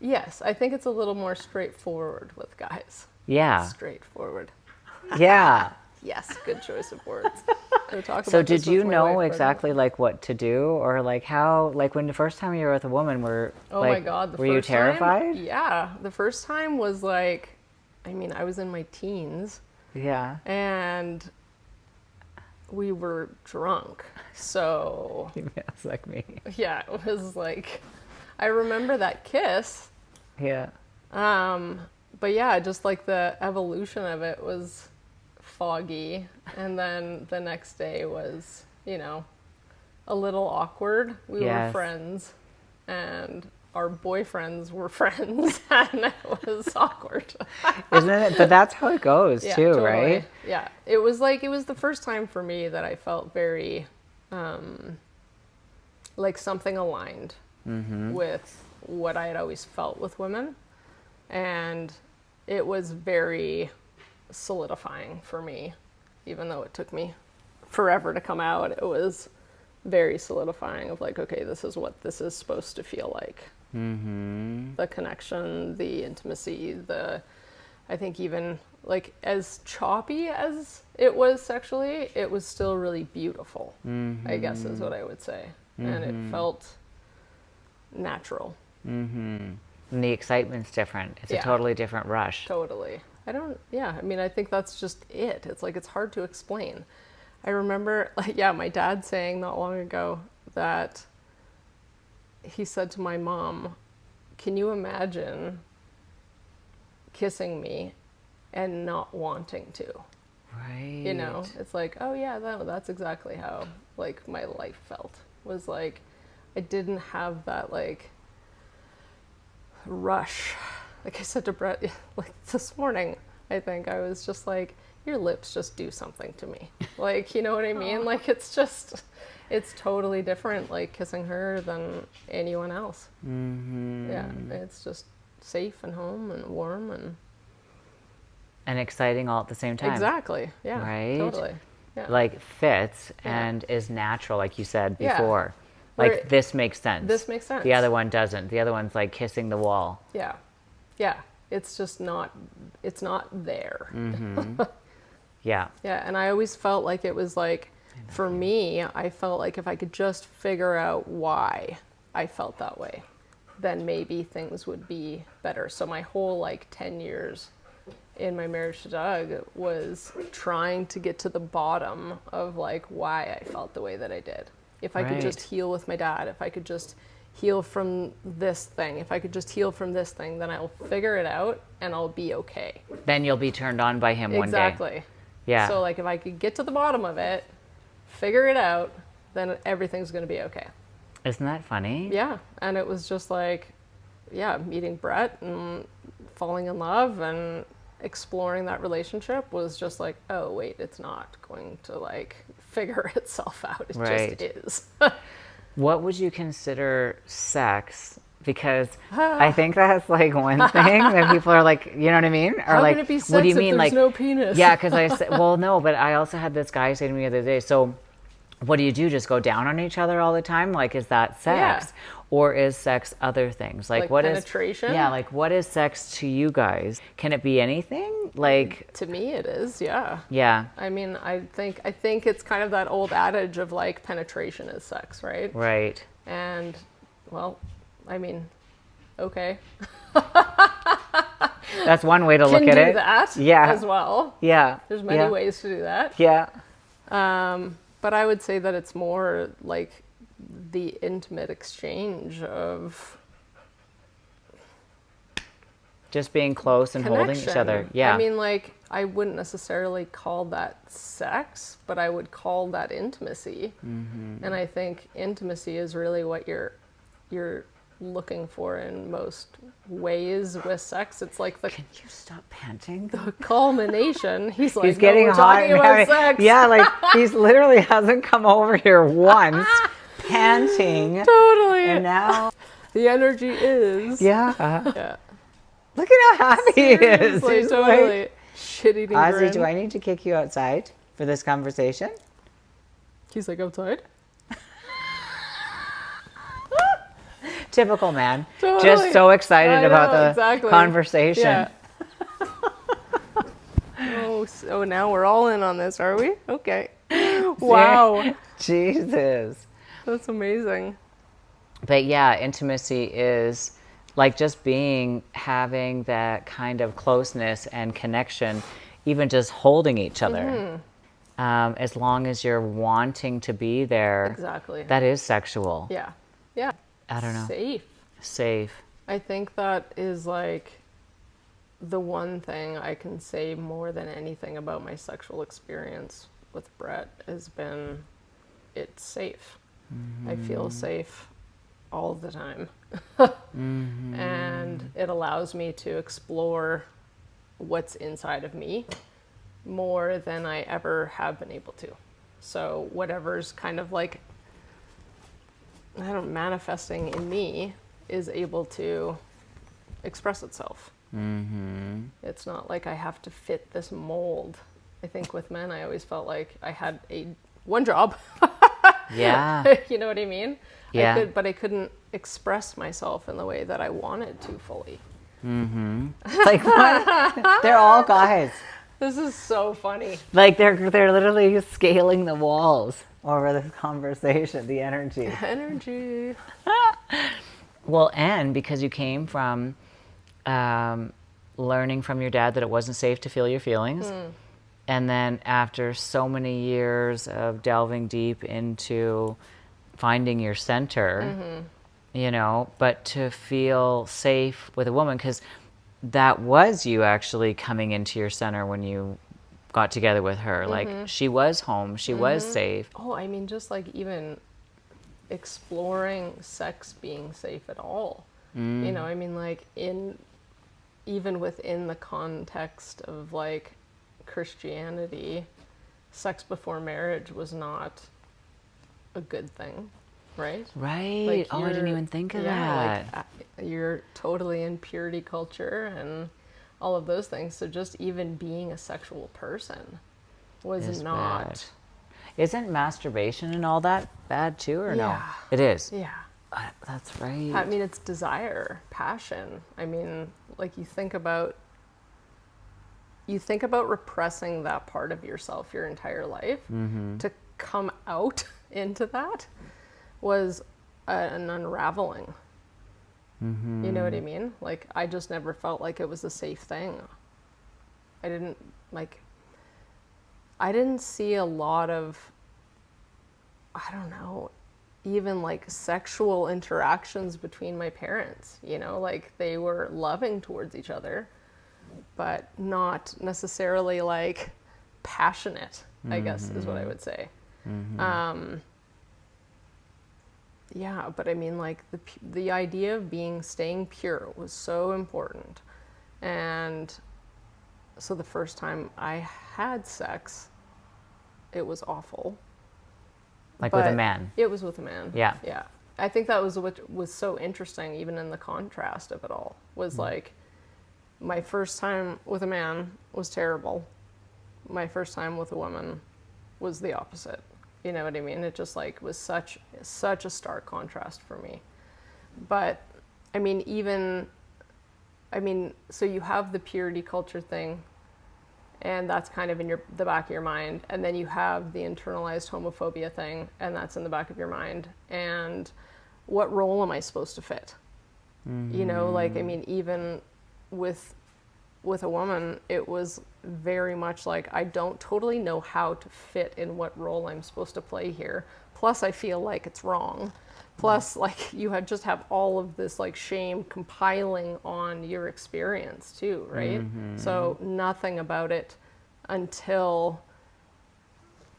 Speaker 2: Yes, I think it's a little more straightforward with guys.
Speaker 3: Yeah.
Speaker 2: Straightforward.
Speaker 3: Yeah.
Speaker 2: Yes, good choice of words. We'll talk
Speaker 3: So
Speaker 2: about this
Speaker 3: did you
Speaker 2: with my
Speaker 3: know
Speaker 2: wife, but-
Speaker 3: exactly like what to do or like how, like when the first time you were with a woman
Speaker 2: Oh
Speaker 3: like,
Speaker 2: my God. The
Speaker 3: were you
Speaker 2: first time-
Speaker 3: terrified?
Speaker 2: Yeah. The first time was like, I mean, I was in my teens
Speaker 3: Yeah.
Speaker 2: and we were drunk. So,
Speaker 3: Yes, like me.
Speaker 2: yeah, it was like, I remember that kiss.
Speaker 3: Yeah.
Speaker 2: But yeah, just like the evolution of it was foggy. And then the next day was, you know, a little awkward. We were
Speaker 3: Yes.
Speaker 2: friends and our boyfriends were friends and it was awkward.
Speaker 3: Isn't it? But that's how it goes
Speaker 2: Yeah,
Speaker 3: too,
Speaker 2: totally.
Speaker 3: right?
Speaker 2: Yeah. It was like, it was the first time for me that I felt very, like something aligned with what I had always felt with women. And it was very solidifying for me, even though it took me forever to come out. It was very solidifying of like, okay, this is what this is supposed to feel like. The connection, the intimacy, I think even like as choppy as it was sexually, it was still really beautiful, I guess is what I would say. And it felt natural.
Speaker 3: And the excitement's different. It's a
Speaker 2: Yeah.
Speaker 3: totally different rush.
Speaker 2: Totally. I mean, I think that's just it. It's like, it's hard to explain. I remember, like, yeah, my dad saying not long ago that he said to my mom, can you imagine kissing me and not wanting to?
Speaker 3: Right.
Speaker 2: You know, it's like, oh yeah, that's exactly how like my life felt. Was like, I didn't have that like rush like I said to Brett, like this morning, I think I was just like, your lips just do something to me. Like, you know what I mean? Like, it's totally different, like kissing her than anyone else. Yeah, it's just safe and home and warm
Speaker 3: And exciting all at the same time.
Speaker 2: exactly. Yeah,
Speaker 3: Right?
Speaker 2: totally. Yeah.
Speaker 3: Like fits
Speaker 2: Yeah.
Speaker 3: and is natural, like you said
Speaker 2: Yeah.
Speaker 3: before.
Speaker 2: Where
Speaker 3: Like this makes sense.
Speaker 2: this makes sense.
Speaker 3: The other one doesn't. The other one's like kissing the wall.
Speaker 2: Yeah, yeah. It's just not. It's not there.
Speaker 3: Yeah.
Speaker 2: Yeah, and I always felt like it was like, for me, I felt like if I could just figure out why I felt that way, then maybe things would be better. So my whole like 10 years in my marriage to Doug was trying to get to the bottom of like why I felt the way that I did. If I could just
Speaker 3: Right.
Speaker 2: heal with my dad, if I could just heal from this thing, if I could just heal from this thing, then I'll figure it out and I'll be okay.
Speaker 3: Then you'll be turned on by him one day.
Speaker 2: Exactly.
Speaker 3: Yeah.
Speaker 2: So like if I could get to the bottom of it, figure it out, then everything's going to be okay.
Speaker 3: Isn't that funny?
Speaker 2: Yeah. And it was just like, yeah, meeting Brett and falling in love and exploring that relationship was just like, oh wait, it's not going to like figure itself out. It
Speaker 3: Right.
Speaker 2: just is.
Speaker 3: What would you consider sex? Because I think that's like one thing that people are like, you know what I mean? Or
Speaker 2: How
Speaker 3: like,
Speaker 2: can it be
Speaker 3: what
Speaker 2: sex
Speaker 3: do you
Speaker 2: if
Speaker 3: mean?
Speaker 2: there's
Speaker 3: Like,
Speaker 2: no penis?
Speaker 3: yeah, because I said, well, no, but I also had this guy say to me the other day, so what do? Just go down on each other all the time? Like, is that sex?
Speaker 2: Yeah.
Speaker 3: Or is sex other things? Like what is
Speaker 2: penetration?
Speaker 3: Yeah, like what is sex to you guys? Can it be anything? Like,
Speaker 2: To me it is, yeah.
Speaker 3: yeah,
Speaker 2: I mean, I think it's kind of that old adage of like penetration is sex, right?
Speaker 3: right.
Speaker 2: And well, I mean, okay.
Speaker 3: That's one way to look
Speaker 2: Can
Speaker 3: at
Speaker 2: do
Speaker 3: it.
Speaker 2: that
Speaker 3: Yeah.
Speaker 2: as well.
Speaker 3: Yeah.
Speaker 2: There's many
Speaker 3: yeah.
Speaker 2: ways to do that.
Speaker 3: Yeah.
Speaker 2: But I would say that it's more like the intimate exchange of
Speaker 3: Just being close and holding each
Speaker 2: connection.
Speaker 3: other. Yeah.
Speaker 2: I mean, like, I wouldn't necessarily call that sex, but I would call that intimacy.
Speaker 3: Mm-hmm.
Speaker 2: And I think intimacy is really what you're looking for in most ways with sex. It's like the
Speaker 3: Can you stop panting?
Speaker 2: culmination. He's like,
Speaker 3: He's getting
Speaker 2: no, we're
Speaker 3: hot
Speaker 2: talking
Speaker 3: and
Speaker 2: about
Speaker 3: having,
Speaker 2: sex.
Speaker 3: yeah, like he's literally hasn't come over here once, panting,
Speaker 2: Totally.
Speaker 3: and now,
Speaker 2: The energy is.
Speaker 3: yeah,
Speaker 2: Yeah.
Speaker 3: look at how happy he is.
Speaker 2: Seriously,
Speaker 3: He's
Speaker 2: totally.
Speaker 3: like,
Speaker 2: Shit-eating
Speaker 3: Ozzy,
Speaker 2: grin.
Speaker 3: do I need to kick you outside for this conversation?
Speaker 2: He's like, outside?
Speaker 3: Typical man,
Speaker 2: Totally.
Speaker 3: just so excited
Speaker 2: I
Speaker 3: about
Speaker 2: know,
Speaker 3: the
Speaker 2: exactly.
Speaker 3: conversation.
Speaker 2: Yeah. Oh, so now we're all in on this, are we? Okay. Wow.
Speaker 3: Jesus.
Speaker 2: That's amazing.
Speaker 3: But yeah, intimacy is like just having that kind of closeness and connection, even just holding each other. As long as you're wanting to be there,
Speaker 2: Exactly.
Speaker 3: that is sexual.
Speaker 2: Yeah. Yeah.
Speaker 3: I don't know.
Speaker 2: Safe.
Speaker 3: Safe.
Speaker 2: I think that is like the one thing I can say more than anything about my sexual experience with Brett has been it's safe. I feel safe all the time. And it allows me to explore what's inside of me more than I ever have been able to. So whatever's kind of like manifesting in me is able to express itself. It's not like I have to fit this mold. I think with men, I always felt like I had one job.
Speaker 3: Yeah.
Speaker 2: You know what I mean?
Speaker 3: Yeah.
Speaker 2: But I couldn't express myself in the way that I wanted to fully.
Speaker 3: Like what? They're all guys.
Speaker 2: This is so funny.
Speaker 3: Like they're literally scaling the walls over this conversation, the energy.
Speaker 2: Energy.
Speaker 3: Well, and because you came from learning from your dad that it wasn't safe to feel your feelings, and then after so many years of delving deep into finding your center, you know, but to feel safe with a woman, because that was you actually coming into your center when you got together with her. Like she was home, she was safe.
Speaker 2: Oh, I mean, just like even exploring sex being safe at all. You know, I mean, like even within the context of like Christianity, sex before marriage was not a good thing, right?
Speaker 3: Right.
Speaker 2: Like
Speaker 3: Oh, I didn't
Speaker 2: you're-
Speaker 3: even think of
Speaker 2: yeah,
Speaker 3: that.
Speaker 2: like you're totally in purity culture and all of those things. So just even being a sexual person was
Speaker 3: Is
Speaker 2: not.
Speaker 3: bad. Isn't masturbation and all that bad too, or no?
Speaker 2: Yeah.
Speaker 3: It is.
Speaker 2: Yeah.
Speaker 3: That's right.
Speaker 2: I mean, it's desire, passion. I mean, like you think about repressing that part of yourself your entire life. To come out into that was an unraveling. You know what I mean? Like, I just never felt like it was a safe thing. I didn't see a lot of, I don't know, even like sexual interactions between my parents, you know, like they were loving towards each other, but not necessarily like passionate, I guess is what I would say. Yeah, but I mean, like the idea of staying pure was so important. And so the first time I had sex, it was awful.
Speaker 3: Like with a
Speaker 2: But
Speaker 3: man.
Speaker 2: It was with a man.
Speaker 3: Yeah.
Speaker 2: Yeah. I think that was what was so interesting, even in the contrast of it all, was like my first time with a man was terrible. My first time with a woman was the opposite. You know what I mean? It just like was such a stark contrast for me. But I mean, so you have the purity culture thing, and that's kind of in the back of your mind, and then you have the internalized homophobia thing, and that's in the back of your mind. And what role am I supposed to fit? You know, like, I mean, even with a woman, it was very much like I don't totally know how to fit in what role I'm supposed to play here. Plus, I feel like it's wrong. Plus, like, you just have all of this like shame compiling on your experience too, right? So nothing about it until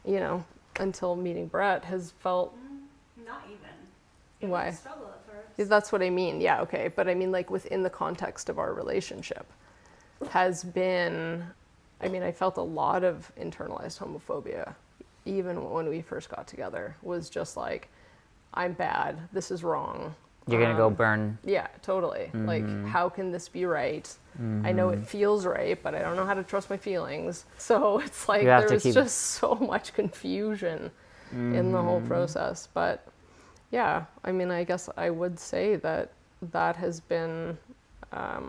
Speaker 2: meeting Brett has felt.
Speaker 1: Not even. It
Speaker 2: Why?
Speaker 1: was a struggle at first.
Speaker 2: That's what I mean. Yeah, okay. But I mean, like, within the context of our relationship has been, I mean, I felt a lot of internalized homophobia, even when we first got together, was just like, I'm bad. This is wrong.
Speaker 3: You're going to go burn.
Speaker 2: Yeah, totally. Like, how can this be right? I know it feels right, but I don't know how to trust my feelings. So it's like,
Speaker 3: You have
Speaker 2: there
Speaker 3: to
Speaker 2: was
Speaker 3: keep-
Speaker 2: just so much confusion in the whole process. But yeah, I mean, I guess I would say that has been a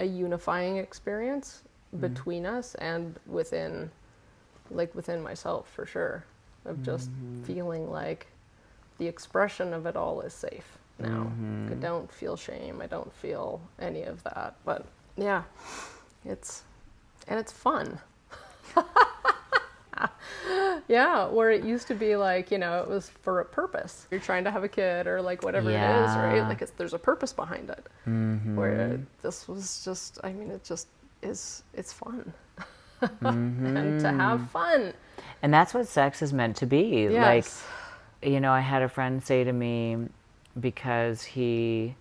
Speaker 2: unifying experience between us and within myself, for sure, of just feeling like the expression of it all is safe now. I don't feel shame. I don't feel any of that. But yeah, it's fun. Yeah, where it used to be like, you know, it was for a purpose. You're trying to have a kid or like whatever it is, right?
Speaker 3: Yeah.
Speaker 2: Like there's a purpose behind it. Where this was just, I mean, it just is, it's fun. And to have fun.
Speaker 3: And that's what sex is meant to be.
Speaker 2: Yes.
Speaker 3: Like, you know, I had a friend say to me, because he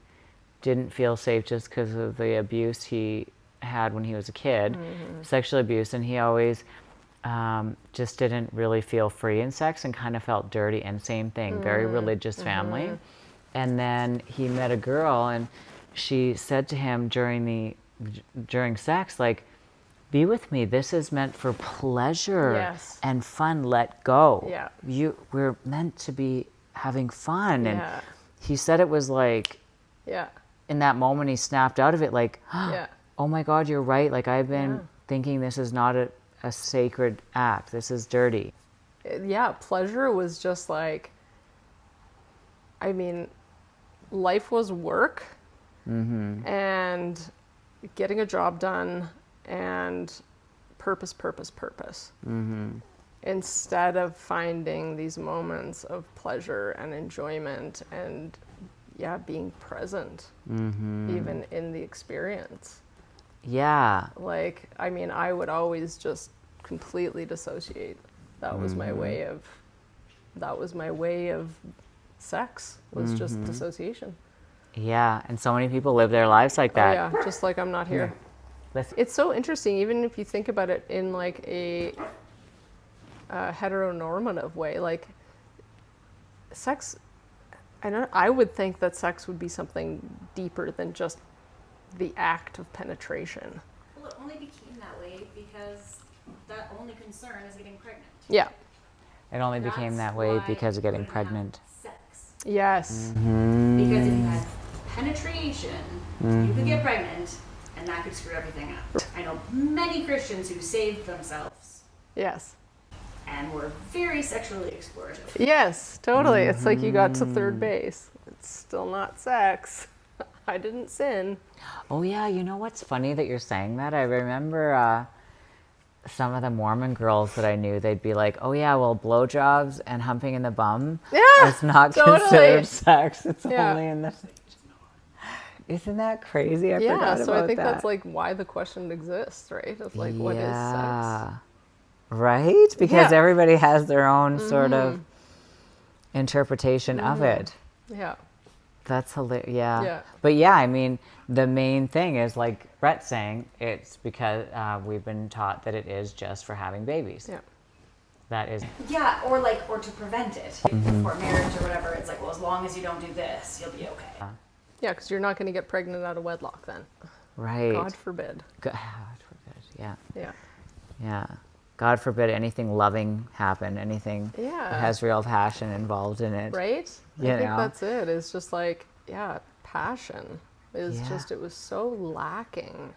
Speaker 3: didn't feel safe just because of the abuse he had when he was a kid, sexual abuse, and he always just didn't really feel free in sex and kind of felt dirty. And same thing, very religious family. And then he met a girl, and she said to him during sex, like, be with me. This is meant for pleasure
Speaker 2: Yes.
Speaker 3: and fun. Let go.
Speaker 2: Yeah.
Speaker 3: We're meant to be having fun.
Speaker 2: Yeah.
Speaker 3: And he said it was like,
Speaker 2: Yeah.
Speaker 3: in that moment, he snapped out of it, like,
Speaker 2: Yeah.
Speaker 3: oh my God, you're right. Like, I've been
Speaker 2: Yeah.
Speaker 3: thinking this is not a sacred act. This is dirty.
Speaker 2: Yeah, pleasure was just like, I mean, life was work and getting a job done and purpose. Instead of finding these moments of pleasure and enjoyment and, yeah, being present, even in the experience.
Speaker 3: Yeah.
Speaker 2: Like, I mean, I would always just completely dissociate. That was my way of sex, was just dissociation.
Speaker 3: Yeah, and so many people live their lives like
Speaker 2: Oh,
Speaker 3: that.
Speaker 2: yeah, just like I'm not here.
Speaker 3: Listen.
Speaker 2: It's so interesting, even if you think about it in like a heteronormative way. Like sex, I would think that sex would be something deeper than just the act of penetration.
Speaker 1: Well, it only became that way because that only concern is getting pregnant.
Speaker 2: Yeah.
Speaker 3: It only became that way because of getting pregnant.
Speaker 1: Sex.
Speaker 2: Yes.
Speaker 1: Because if you had penetration, you could get pregnant, and that could screw everything up. I know many Christians who saved themselves
Speaker 2: Yes.
Speaker 1: and were very sexually explorative.
Speaker 2: Yes, totally. It's like you got to third base. It's still not sex. I didn't sin.
Speaker 3: Oh yeah, you know what's funny that you're saying that? I remember some of the Mormon girls that I knew, they'd be like, "Oh yeah, well, blowjobs and humping in the bum
Speaker 2: Yeah,
Speaker 3: is not
Speaker 2: totally.
Speaker 3: considered sex. It's
Speaker 2: Yeah.
Speaker 3: only in the." Isn't that crazy? I
Speaker 2: Yeah,
Speaker 3: forgot
Speaker 2: so
Speaker 3: about
Speaker 2: I think
Speaker 3: that.
Speaker 2: that's like why the question exists, right? Of like, what is sex?
Speaker 3: Yeah. Right? Because
Speaker 2: Yeah.
Speaker 3: everybody has their own sort of interpretation of it.
Speaker 2: Yeah.
Speaker 3: That's hilarious. Yeah.
Speaker 2: Yeah.
Speaker 3: But yeah, I mean, the main thing is like Brett's saying, it's because we've been taught that it is just for having babies.
Speaker 2: Yeah.
Speaker 3: That is.
Speaker 1: Yeah, or to prevent it before marriage or whatever. It's like, well, as long as you don't do this, you'll be okay.
Speaker 2: Yeah, because you're not going to get pregnant out of wedlock then.
Speaker 3: Right.
Speaker 2: God forbid.
Speaker 3: God forbid. Yeah.
Speaker 2: Yeah.
Speaker 3: Yeah. God forbid anything loving happen, anything
Speaker 2: Yeah.
Speaker 3: that has real passion involved in it.
Speaker 2: Right?
Speaker 3: You
Speaker 2: I think
Speaker 3: know?
Speaker 2: that's it. It's just like, yeah, passion is
Speaker 3: Yeah.
Speaker 2: just, it was so lacking.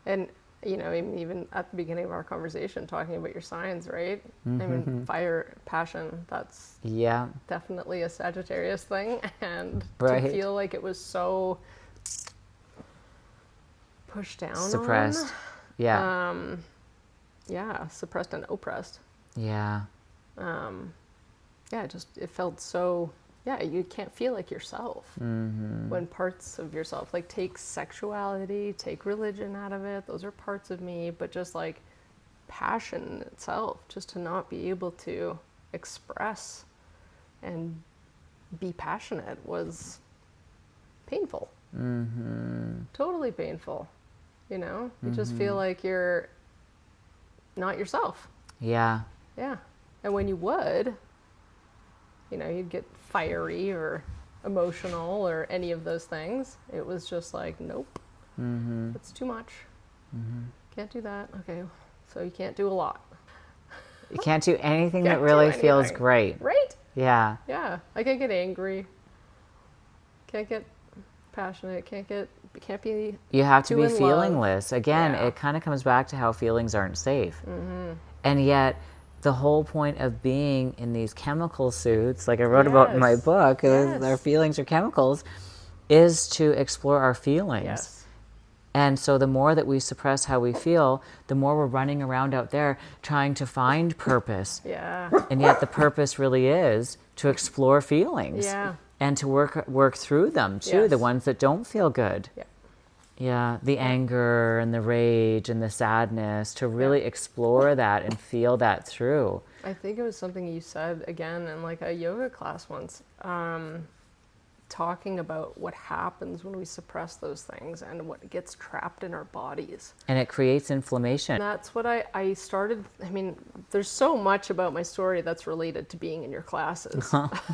Speaker 2: And, you know, even at the beginning of our conversation, talking about your signs, right? I mean, fire, passion, that's
Speaker 3: Yeah.
Speaker 2: definitely a Sagittarius thing. And
Speaker 3: Right.
Speaker 2: to feel like it was so pushed down
Speaker 3: Suppressed. Yeah.
Speaker 2: on, yeah, suppressed and oppressed.
Speaker 3: Yeah.
Speaker 2: Yeah, it felt so, yeah, you can't feel like yourself when parts of yourself, like take sexuality, take religion out of it, those are parts of me, but just like passion itself, just to not be able to express and be passionate was painful. Totally painful. You know, you just feel like you're not yourself.
Speaker 3: Yeah.
Speaker 2: Yeah. And when you would, you know, you'd get fiery or emotional or any of those things. It was just like, nope, it's too much. Can't do that. Okay. So you can't do a lot.
Speaker 3: You can't do anything that
Speaker 2: Can't do
Speaker 3: really feels
Speaker 2: anything.
Speaker 3: great.
Speaker 2: Right?
Speaker 3: Yeah.
Speaker 2: Yeah. I can't get angry. Can't get passionate. Can't be.
Speaker 3: You have to
Speaker 2: Too
Speaker 3: be
Speaker 2: in love.
Speaker 3: feelingless. Again,
Speaker 2: Yeah.
Speaker 3: it kind of comes back to how feelings aren't safe. And yet, the whole point of being in these chemical suits, like I wrote about in my
Speaker 2: Yes.
Speaker 3: book,
Speaker 2: Yes.
Speaker 3: our feelings are chemicals, is to explore our feelings.
Speaker 2: Yes.
Speaker 3: And so the more that we suppress how we feel, the more we're running around out there trying to find purpose.
Speaker 2: Yeah.
Speaker 3: And yet the purpose really is to explore feelings.
Speaker 2: Yeah.
Speaker 3: And to work through them too, the
Speaker 2: Yes.
Speaker 3: ones that don't feel good.
Speaker 2: Yeah.
Speaker 3: Yeah, the anger and the rage and the sadness, to really explore that and feel that through.
Speaker 2: I think it was something you said again in like a yoga class once, talking about what happens when we suppress those things and what gets trapped in our bodies.
Speaker 3: And it creates inflammation.
Speaker 2: And that's what I started. I mean, there's so much about my story that's related to being in your classes.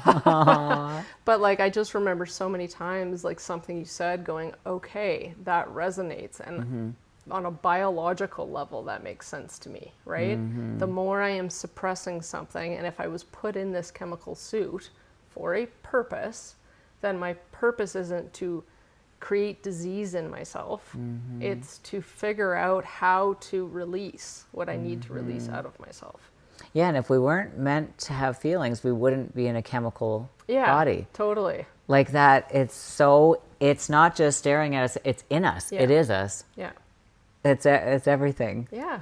Speaker 2: But like, I just remember so many times, like something you said going, okay, that resonates. And on a biological level, that makes sense to me, right? The more I am suppressing something, and if I was put in this chemical suit for a purpose, then my purpose isn't to create disease in myself. It's to figure out how to release what I need to release out of myself.
Speaker 3: Yeah, and if we weren't meant to have feelings, we wouldn't be in a chemical
Speaker 2: Yeah,
Speaker 3: body.
Speaker 2: totally.
Speaker 3: Like that, it's not just staring at us, it's in us.
Speaker 2: Yeah.
Speaker 3: It is us.
Speaker 2: Yeah.
Speaker 3: It's everything.
Speaker 2: Yeah.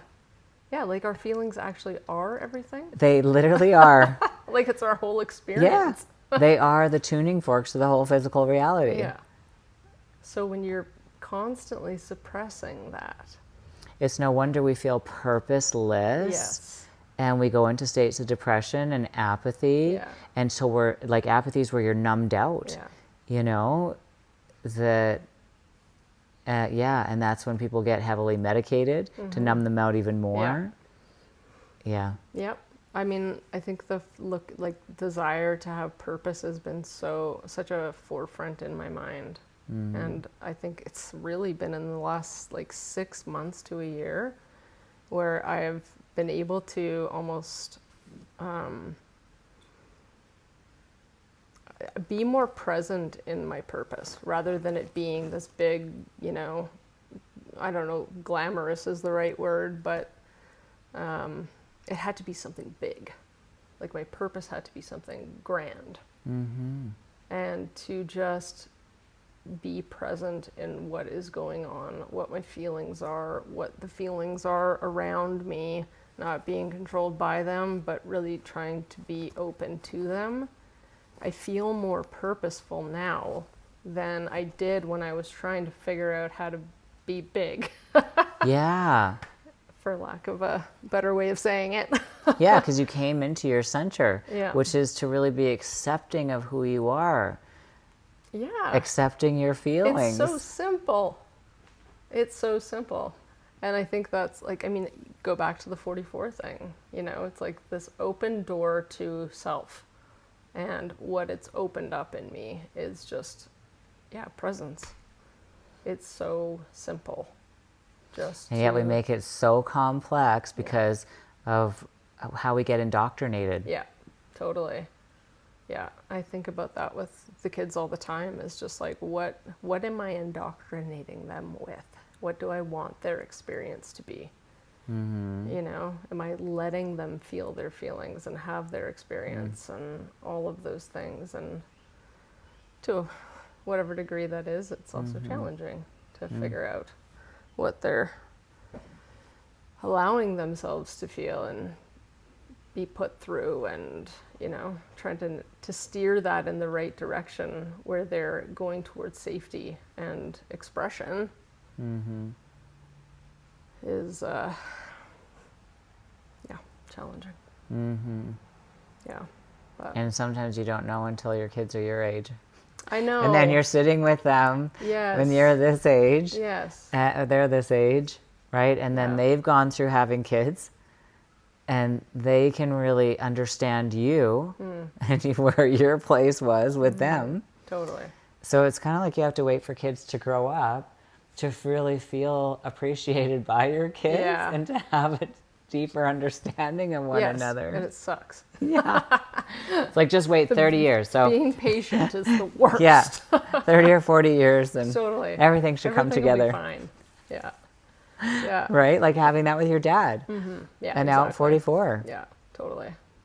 Speaker 2: Yeah, like our feelings actually are everything.
Speaker 3: They literally are.
Speaker 2: Like it's our whole
Speaker 3: Yeah.
Speaker 2: experience.
Speaker 3: They are the tuning forks to the whole physical reality.
Speaker 2: Yeah. So when you're constantly suppressing that,
Speaker 3: It's no wonder we feel purposeless.
Speaker 2: yes.
Speaker 3: And we go into states of depression and apathy.
Speaker 2: Yeah.
Speaker 3: And so we're like, apathy is where you're numbed out.
Speaker 2: Yeah.
Speaker 3: You know, that, yeah, and that's when people get heavily medicated to numb them out even more. Yeah.
Speaker 2: Yep. I mean, I think the desire to have purpose has been such a forefront in my mind. And I think it's really been in the last like 6 months to a year where I've been able to almost be more present in my purpose rather than it being this big, you know, I don't know, glamorous is the right word, but it had to be something big. Like my purpose had to be something grand. And to just be present in what is going on, what my feelings are, what the feelings are around me, not being controlled by them, but really trying to be open to them. I feel more purposeful now than I did when I was trying to figure out how to be big,
Speaker 3: Yeah.
Speaker 2: for lack of a better way of saying it.
Speaker 3: Yeah, because you came into your center,
Speaker 2: Yeah.
Speaker 3: which is to really be accepting of who you are,
Speaker 2: Yeah.
Speaker 3: accepting your feelings.
Speaker 2: It's so simple. It's so simple. And I think that's like, I mean, go back to the 44 thing, you know, it's like this open door to self. And what it's opened up in me is just, yeah, presence. It's so simple. Just
Speaker 3: And yet we
Speaker 2: to-
Speaker 3: make it so complex because of how we get indoctrinated.
Speaker 2: Yeah, totally. Yeah, I think about that with the kids all the time. Is just like, what am I indoctrinating them with? What do I want their experience to be? You know, am I letting them feel their feelings and have their experience and all of those things? And to whatever degree that is, it's also challenging to figure out what they're allowing themselves to feel and be put through, and you know, trying to steer that in the right direction where they're going towards safety and expression is yeah, challenging. Yeah, but
Speaker 3: And sometimes you don't know until your kids are your age.
Speaker 2: I know.
Speaker 3: And then you're sitting with them
Speaker 2: Yes.
Speaker 3: when you're this age.
Speaker 2: Yes.
Speaker 3: They're this age, right? And then
Speaker 2: Yeah.
Speaker 3: they've gone through having kids, and they can really understand you and where your place was with them.
Speaker 2: Totally.
Speaker 3: So it's kind of like you have to wait for kids to grow up to really feel appreciated by your kids
Speaker 2: Yeah.
Speaker 3: and to have a deeper understanding of one
Speaker 2: Yes,
Speaker 3: another.
Speaker 2: and it sucks.
Speaker 3: It's like just wait 30 years. So
Speaker 2: Being patient is the worst.
Speaker 3: yeah, 30 or 40 years and
Speaker 2: Totally.
Speaker 3: everything should come
Speaker 2: Everything will be
Speaker 3: together.
Speaker 2: fine. Yeah. Yeah.
Speaker 3: Right? Like having that with your dad.
Speaker 2: Yeah.
Speaker 3: And now at
Speaker 2: exactly.
Speaker 3: 44.
Speaker 2: Yeah, totally.